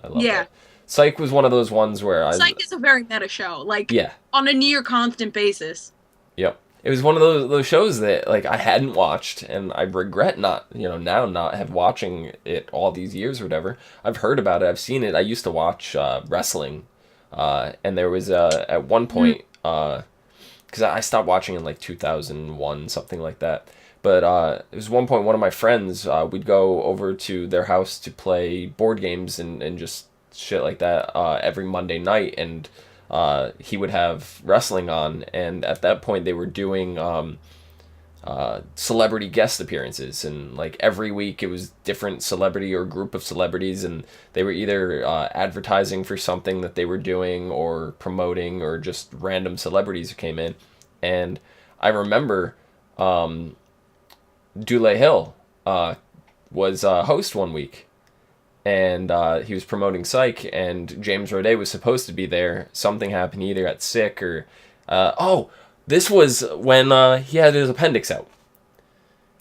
I love that. Psych was one of those ones where
Psych is a very meta show, like, on a near constant basis.
Yep. It was one of those shows that, like, I hadn't watched, and I regret not have watching it all these years or whatever. I've heard about it, I've seen it. I used to watch wrestling, and there was at one point, because I stopped watching in like 2001, something like that. But it was one point, one of my friends, we'd go over to their house to play board games and just shit like that every Monday night, and he would have wrestling on, and at that point they were doing celebrity guest appearances, and like every week it was different celebrity or group of celebrities, and they were either advertising for something that they were doing or promoting, or just random celebrities who came in. And I remember Dule Hill was host one week, and he was promoting Psych, and James Roday was supposed to be there. Something happened. He either got sick or... this was when he had his appendix out.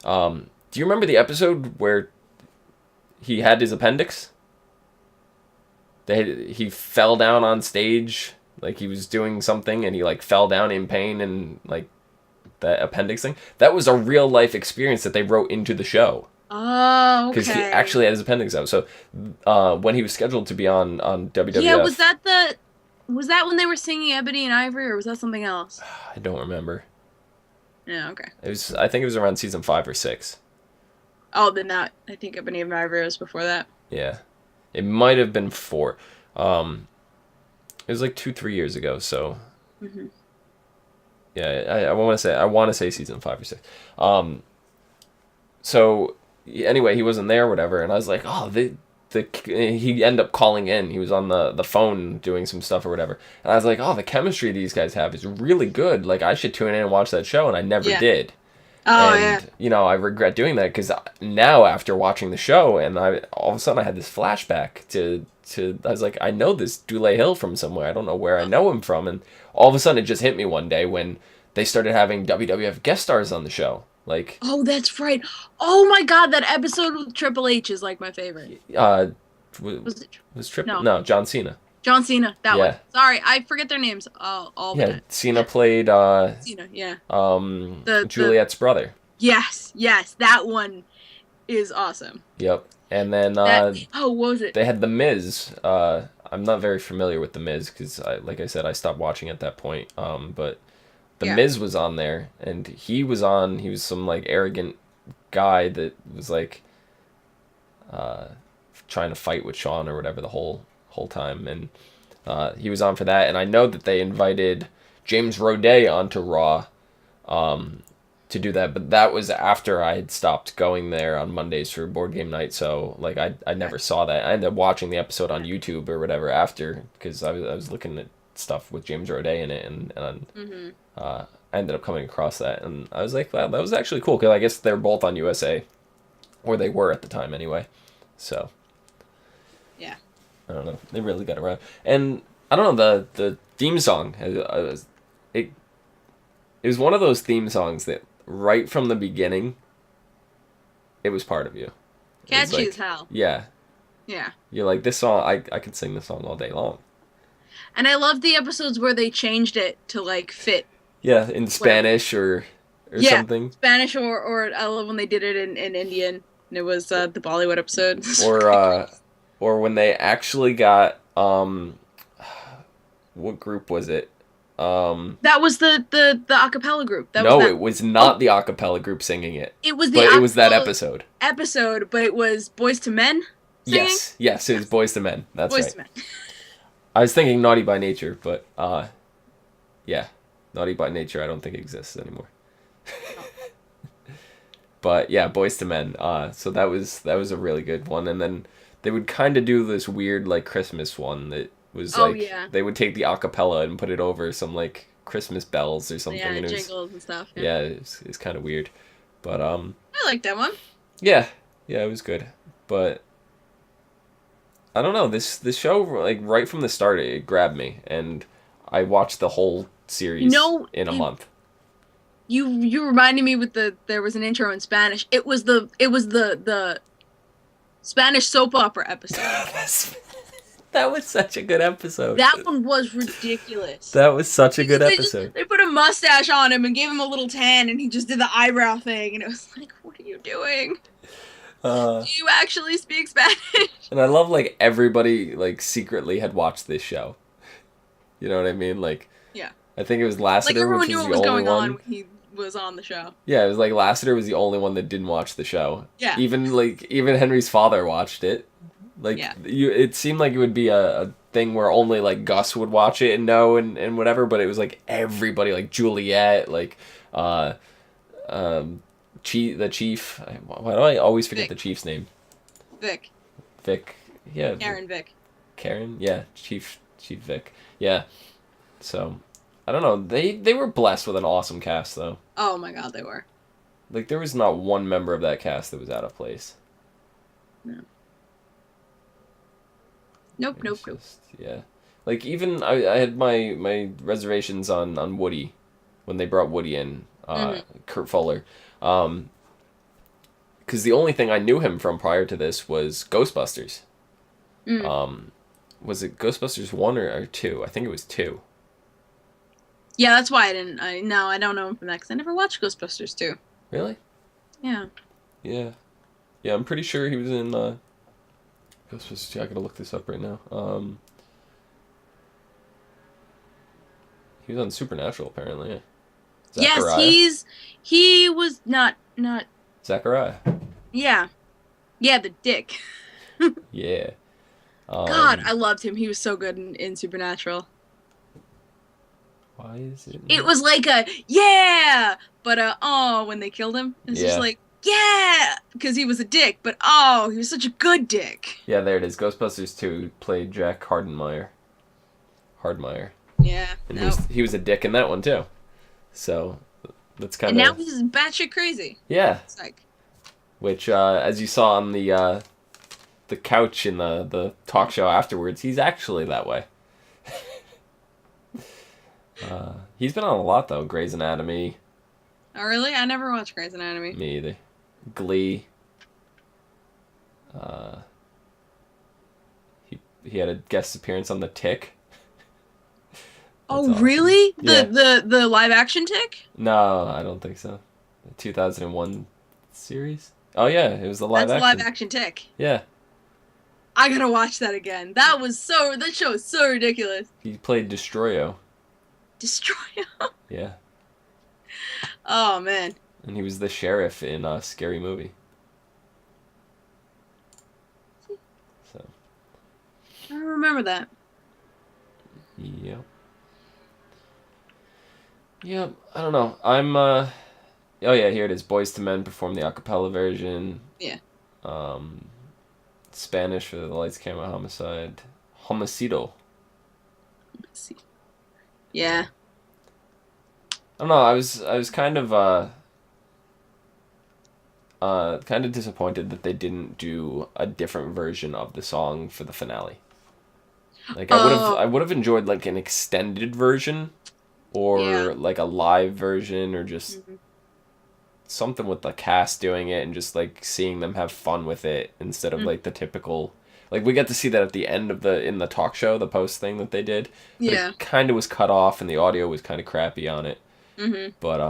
Do you remember the episode where he had his appendix? He fell down on stage, like he was doing something, and he like fell down in pain, and like that appendix thing. That was a real life experience that they wrote into the show.
Oh, okay.
Because he actually had his appendix out. So when he was scheduled to be on WWF...
Yeah, was that when they were singing Ebony and Ivory, or was that something else?
I don't remember.
Yeah, okay.
I think it was around season 5 or 6.
Oh, then I think Ebony and Ivory was before that.
Yeah. It might have been 4. It was like 2-3 years ago, so... Mm-hmm. Yeah, I want to say season 5 or 6. So... Anyway, he wasn't there, whatever, and I was like, oh, he ended up calling in. He was on the phone doing some stuff or whatever, and I was like, oh, the chemistry these guys have is really good. Like, I should tune in and watch that show, and I never did.
Oh,
and, I regret doing that, because now, after watching the show, and all of a sudden I had this flashback to I was like, I know this Dule Hill from somewhere. I don't know where I know him from, and all of a sudden it just hit me one day when they started having WWF guest stars on the show. Like,
oh, that's right. Oh my God, that episode with Triple H is like my favorite.
Was Triple? No, John Cena.
John Cena, that one. Sorry, I forget their names. All
Cena played Juliet's brother.
Yes, that one is awesome.
Yep. And then
what was it?
They had The Miz. I'm not very familiar with The Miz, because like I said, I stopped watching at that point. But The Miz was on there, and he was some like arrogant guy that was like trying to fight with Shawn or whatever the whole time, and he was on for that. And I know that they invited James Roday onto Raw to do that, but that was after I had stopped going there on Mondays for board game night, so like I never saw that. I ended up watching the episode on YouTube or whatever after, because I was looking at stuff with James Roday in it, and I ended up coming across that, and I was like, wow, that was actually cool, because I guess they're both on USA, or they were at the time anyway, so
yeah,
I don't know, they really got around. And I don't know, the theme song. It was one of those theme songs that right from the beginning, it was part of you. It was
Catchy as
like,
hell.
yeah,
Yeah.
you're like, this song. I could sing this song all day long.
And I love the episodes where they changed it to like fit
Yeah, in
whatever.
Spanish or
Yeah,
something.
Spanish or I love when they did it in Indian. And it was the Bollywood episode.
Or when they actually got what group was it?
That was the acapella group. That was
No,
that.
it was not the acapella group singing it.
It was the
But it was that
acapella episode, but it was Boys to Men singing.
Yes, it was Boys to Men. That's
Boys
right.
to Men.
I was thinking Naughty by Nature, but yeah, Naughty by Nature I don't think exists anymore. But yeah, Boys to Men. So that was a really good one, and then they would kind of do this weird like Christmas one that was they would take the acapella and put it over some like Christmas bells or something.
Yeah,
and
jingles and stuff.
Yeah, it's kind of weird, but
I like that one.
yeah, it was good, but I don't know, this show like right from the start it grabbed me, and I watched the whole series in a month.
You reminded me with there was an intro in Spanish. It was the Spanish soap opera episode.
That was such a good episode.
That one was ridiculous.
That was such a good episode.
They put a mustache on him and gave him a little tan, and he just did the eyebrow thing, and it was like, what are you doing? Do you actually speak Spanish?
And I love like everybody like secretly had watched this show. You know what I mean? Like,
yeah.
I think it was Lassiter,
like everyone
which
knew
was
what
the
was
only
going
one.
on when he was on the show.
Yeah, it was like Lassiter was the only one that didn't watch the show.
Yeah.
Even Henry's father watched it. Like,
yeah.
It seemed like it would be a thing where only like Gus would watch it and know and whatever, but it was like everybody, like Juliet, like the chief. Why do I always forget the chief's name?
Vic.
Yeah. Karen. Yeah. Chief Vic. Yeah. So, I don't know. They were blessed with an awesome cast though.
Oh my god, they were.
Like there was not one member of that cast that was out of place.
No. Nope.
Yeah. Like even I had my reservations on Woody when they brought Woody in, Kurt Fuller. Because the only thing I knew him from prior to this was Ghostbusters. Was it Ghostbusters 1 or 2? I think it was 2.
Yeah, that's why I don't know him from that, because I never watched Ghostbusters 2.
Really?
Yeah.
Yeah, I'm pretty sure he was in Ghostbusters 2. I gotta look this up right now. He was on Supernatural, apparently. Yeah. Zachariah.
Yes, he was not
Zachariah.
Yeah. Yeah, the dick.
Yeah.
God, I loved him. He was so good in Supernatural.
Why is it?
It was like a yeah, but when they killed him, it's just like yeah, because he was a dick, but he was such a good dick.
Yeah, there it is. Ghostbusters 2 played Jack Hardmire.
Yeah.
And he was a dick in that one too. So that's kind of.
And now he's batshit crazy.
Yeah.
Psych.
Which, as you saw on the couch in the talk show afterwards, he's actually that way. He's been on a lot though. Grey's Anatomy.
Oh really? I never watched Grey's Anatomy.
Me either. Glee. He had a guest appearance on The Tick.
Oh really?
Yeah.
The live action Tick?
No, I don't think so. The 2001 series. Oh yeah, it was the live action.
That's the live action Tick.
Yeah.
I gotta watch that again. That show is so ridiculous.
He played Destroyo.
Destroyo?
Yeah.
Oh man.
And he was the sheriff in Scary Movie. So.
I don't remember that.
Yep. I don't know. I'm oh yeah, here it is. Boys to Men perform the acapella version.
Yeah.
Spanish for the Lights, Camera, Homicide. Homicido.
Yeah.
I don't know. I was kind of disappointed that they didn't do a different version of the song for the finale. Like
Oh.
I would have enjoyed like an extended version,
Yeah.
or like a live version, or just
Mhm.
something with the cast doing it and just like seeing them have fun with it instead of
Mm.
like the typical. Like we got to see that at the end of in the talk show, the post thing that they did, but
Yeah.
it kind of was cut off and the audio was kind of crappy on it.
Mhm.
But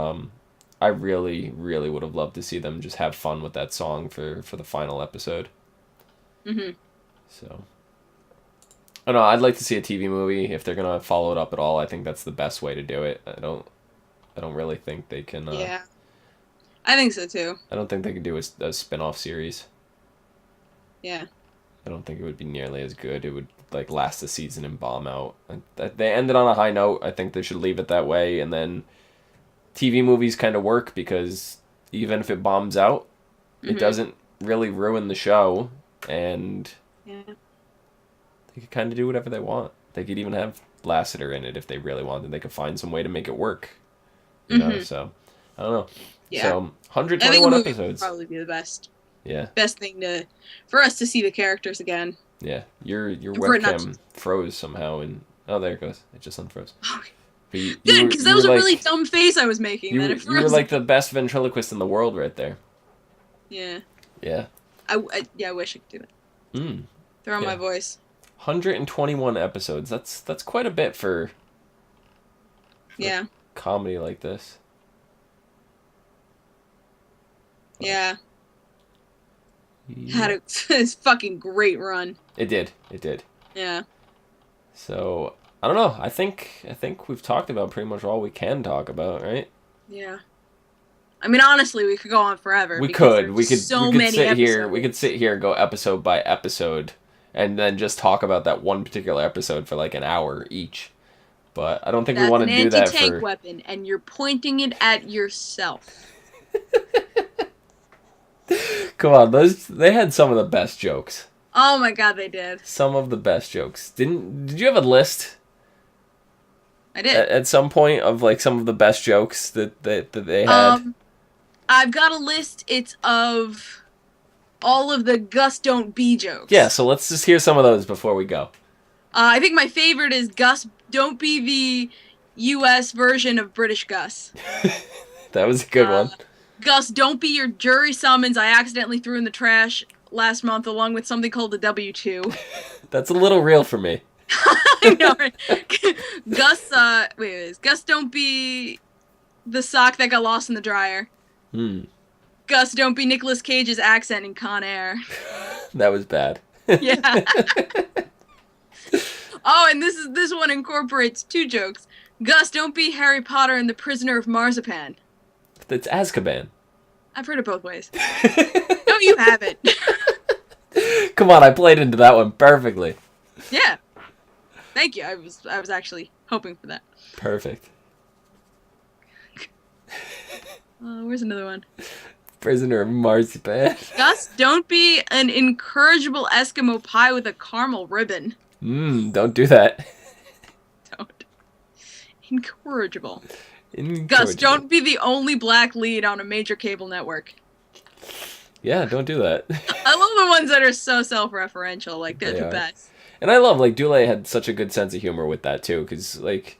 I really really would have loved to see them just have fun with that song for the final episode.
Mhm.
So I don't know. I'd like to see a TV movie if they're gonna follow it up at all. I think that's the best way to do it. I don't really think they can.
Yeah. I think so too.
I don't think they can do a spin-off series.
Yeah.
I don't think it would be nearly as good. It would like last the season and bomb out. They ended on a high note. I think they should leave it that way. And then TV movies kind of work because even if it bombs out, it
Mhm.
doesn't really ruin the show, and
Yeah.
they could kind of do whatever they want. They could even have Lassiter in it if they really wanted. They could find some way to make it work. You know, so I don't know.
Yeah.
So
I think a
121
movie
episodes.
would probably be the best
Yeah.
thing for us to see the characters again.
Yeah. Your
For it not
webcam froze somehow, and oh, there it goes. It just unfroze. But
Good, because that was a really dumb face I was making.
You,
Then it
you were
froze.
like the best ventriloquist in the world right there.
Yeah.
Yeah.
I wish I could do it. Throw on
Yeah.
my voice.
121 episodes. That's quite a bit for
Yeah.
comedy like this.
Yeah. Had a fucking great run.
It did.
Yeah.
So I don't know. I think we've talked about pretty much all we can talk about, right?
Yeah. I mean, honestly, we could go on forever.
We
because
could.
there's so many
sit
episodes.
here. We could sit here and go episode by episode, and then just talk about that one particular episode for like an hour each. But I don't think we want to do that
That's an
for.
anti-tank weapon, and you're pointing it at yourself.
Come on, they had some of the best jokes.
Oh my god, they did.
Some of the best jokes. Did you have a list?
I did.
At some point of like some of the best jokes that they had.
I've got a list. It's of all of the Gus don't be jokes.
Yeah, so let's just hear some of those before we go.
I think my favorite is Gus don't be the U.S. version of British Gus.
That was a good one.
Gus, don't be your jury summons I accidentally threw in the trash last month along with something called the W-2.
That's a little real for me.
I know, right? Gus, Gus don't be the sock that got lost in the dryer. Gus, don't be Nicolas Cage's accent in Con Air.
That was bad.
Yeah. Oh, and this one incorporates two jokes. Gus, don't be Harry Potter and the Prisoner of Marzipan.
It's Azkaban.
I've heard it both ways. No, you haven't.
Come on, I played into that one perfectly.
Yeah. Thank you. I was actually hoping for that.
Perfect.
Where's another one?
Prisoner of Marzipan.
Gus, don't be an incorrigible Eskimo pie with a caramel ribbon.
Don't do that.
Don't. Incorrigible.
Incorrigible.
Gus, don't be the only black lead on a major cable network.
Yeah, don't do that.
I love the ones that are so self-referential. Like, they're the best.
And I love, like, Dule had such a good sense of humor with that, too, because, like,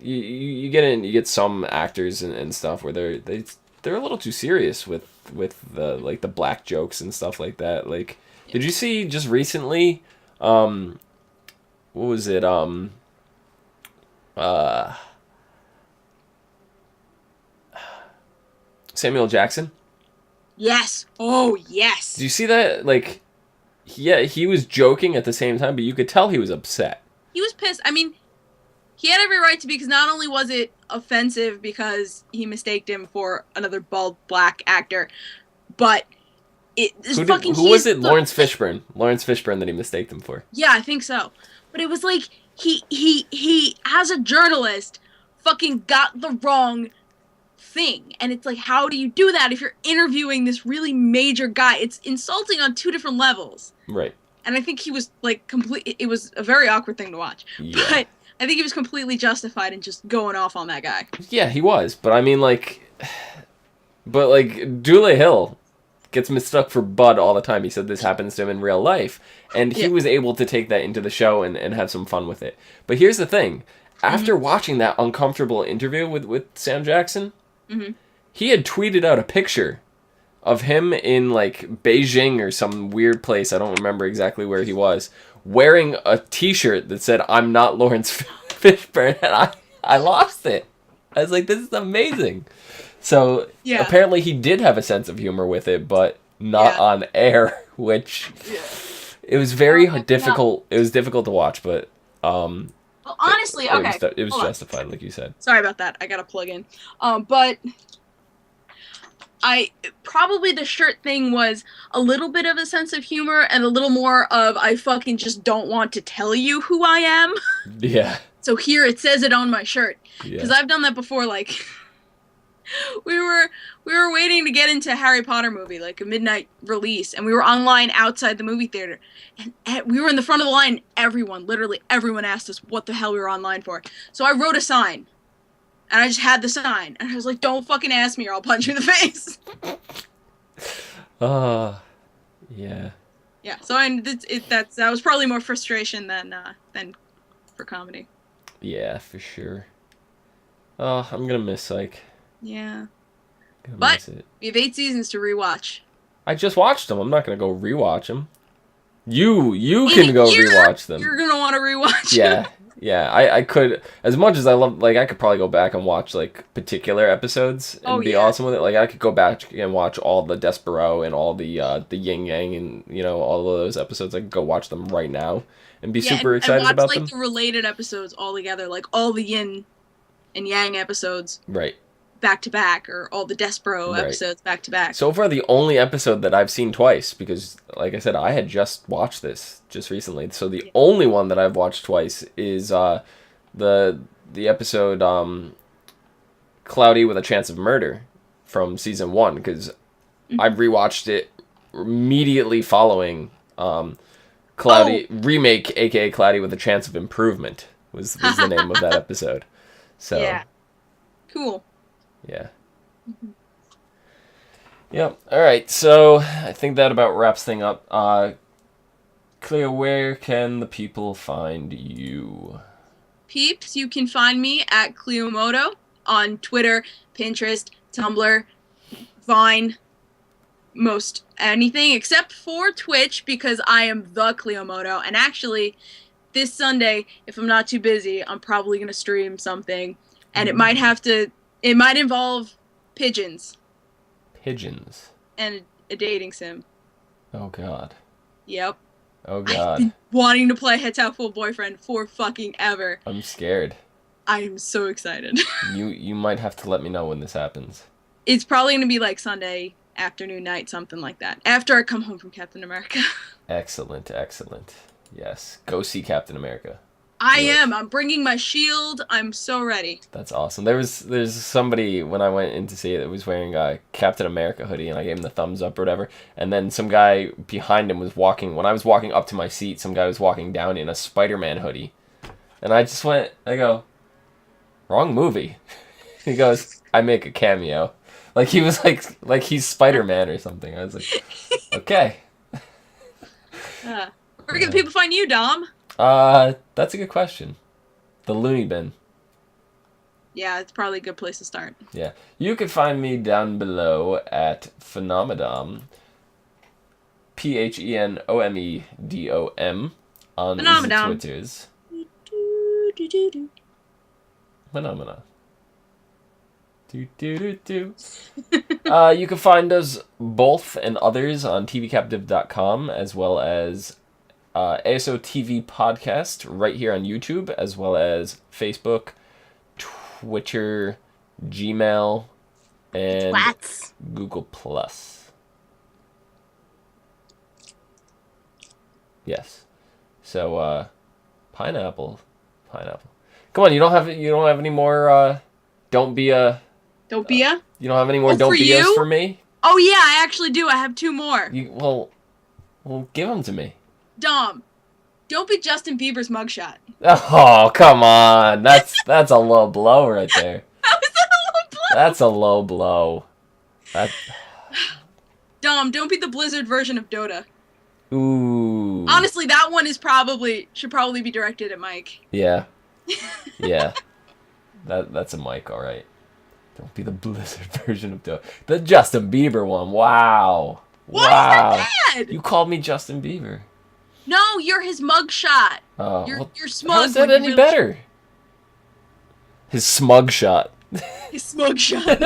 you get some actors and stuff where they're a little too serious with the, like, the black jokes and stuff like that. Like, did you see just recently, what was it, Samuel Jackson?
Yes. Oh, yes.
Did you see that? Like, yeah, he was joking at the same time, but you could tell he was upset.
He was pissed. I mean, he had every right to be, because not only was it offensive because he mistaked him for another bald black actor, but
who was it? Lawrence Fishburne. Lawrence Fishburne that he mistaked him for.
Yeah, I think so. But it was like he as a journalist fucking got the wrong thing. And it's like, how do you do that if you're interviewing this really major guy? It's insulting on two different levels.
Right.
And I think he was like it was a very awkward thing to watch. Yeah. But I think he was completely justified in just going off on that guy.
Yeah, he was. But I mean, like, Dule Hill gets mistook for Bud all the time. He said this happens to him in real life. And he was able to take that into the show and have some fun with it. But here's the thing. After watching that uncomfortable interview with Sam Jackson, he had tweeted out a picture of him in, like, Beijing or some weird place. I don't remember exactly where he was, wearing a T-shirt that said, "I'm not Lawrence Fishburne." And I lost it. I was like, this is amazing. So apparently he did have a sense of humor with it, but not on air, which it was very difficult. It was difficult to watch, but
well, honestly, okay,
it was justified, like you said.
Sorry about that. I gotta plug in. But probably the shirt thing was a little bit of a sense of humor and a little more of I fucking just don't want to tell you who I am.
Yeah.
So here it says it on my shirt. Because I've done that before, like, we were waiting to get into Harry Potter movie, like a midnight release, and we were online outside the movie theater. And we were in the front of the line. Literally everyone asked us what the hell we were online for. So I wrote a sign. And I just had the sign. And I was like, don't fucking ask me or I'll punch you in the face.
Yeah.
Yeah, so that was probably more frustration than for comedy.
Yeah, for sure. Oh, I'm gonna miss Psych.
Yeah. But we have 8 seasons to rewatch.
I just watched them. I'm not gonna go rewatch them. You can go rewatch them.
You're gonna want to rewatch
them.
Yeah.
Yeah, I could, as much as I love, like, I could probably go back and watch, like, particular episodes and be awesome with it. Like, I could go back and watch all the Despero and all the Yin Yang and, you know, all of those episodes. I could go watch them right now and be super excited about them.
And watch, like, the related episodes all together, like, all the Yin and Yang episodes.
Right.
Back to back, or all the Despero episodes back to back.
So far, the only episode that I've seen twice, because, like I said, I had just watched this just recently. So the only one that I've watched twice is the episode "Cloudy with a Chance of Murder" from season 1, because I rewatched it immediately following Cloudy remake, aka "Cloudy with a Chance of Improvement" was the name of that episode. So
cool.
Yeah. Yep. All right. So I think that about wraps thing up. Clio, where can the people find you?
Peeps, you can find me at Cliomoto on Twitter, Pinterest, Tumblr, Vine, most anything except for Twitch, because I am the Cliomoto. And actually, this Sunday, if I'm not too busy, I'm probably gonna stream something, and it might involve pigeons.
Pigeons.
And a dating sim.
Oh, God.
Yep.
Oh, God.
I've been wanting to play Head Tap Full Boyfriend for fucking ever.
I'm scared.
I am so excited.
You might have to let me know when this happens.
It's probably going to be like Sunday afternoon, night, something like that. After I come home from Captain America.
Excellent, excellent. Yes. Go see Captain America.
I'm bringing my shield. I'm so ready.
That's awesome. There's somebody when I went in to see it that was wearing a Captain America hoodie, and I gave him the thumbs up or whatever. And then some guy behind him was walking. When I was walking up to my seat, some guy was walking down in a Spider-Man hoodie, and I go, wrong movie. He goes, I make a cameo, like he was like he's Spider-Man or something. I was like, okay.
Where can people find you, Dom?
That's a good question. The Looney Bin.
Yeah, it's probably a good place to start.
Yeah. You can find me down below at Phenomedom. PHENOMEDOM on the Twitters. Phenomena. You can find us both and others on tvcaptive.com, as well as ASOTV podcast right here on YouTube, as well as Facebook, Twitter, Gmail, and Google Plus. Yes. So pineapple. Come on, you don't have any more don't be a you don't have any more don't be us for me?
Oh yeah, I actually do. I have 2 more.
Well, give them to me.
Dom, don't be Justin Bieber's mugshot.
Oh, come on. That's a low blow right there.
How is that a low blow?
That's a low blow.
Dumb. Don't be the Blizzard version of Dota.
Ooh.
Honestly, that one should probably be directed at Mike.
Yeah. Yeah. That's a Mike, all right. Don't be the Blizzard version of Dota. The Justin Bieber one. Wow.
Why
wow.
is that bad?
You called me Justin Bieber.
No, you're his mugshot.
Oh,
you're smug.
How's that any better? His smug shot.
His smug shot.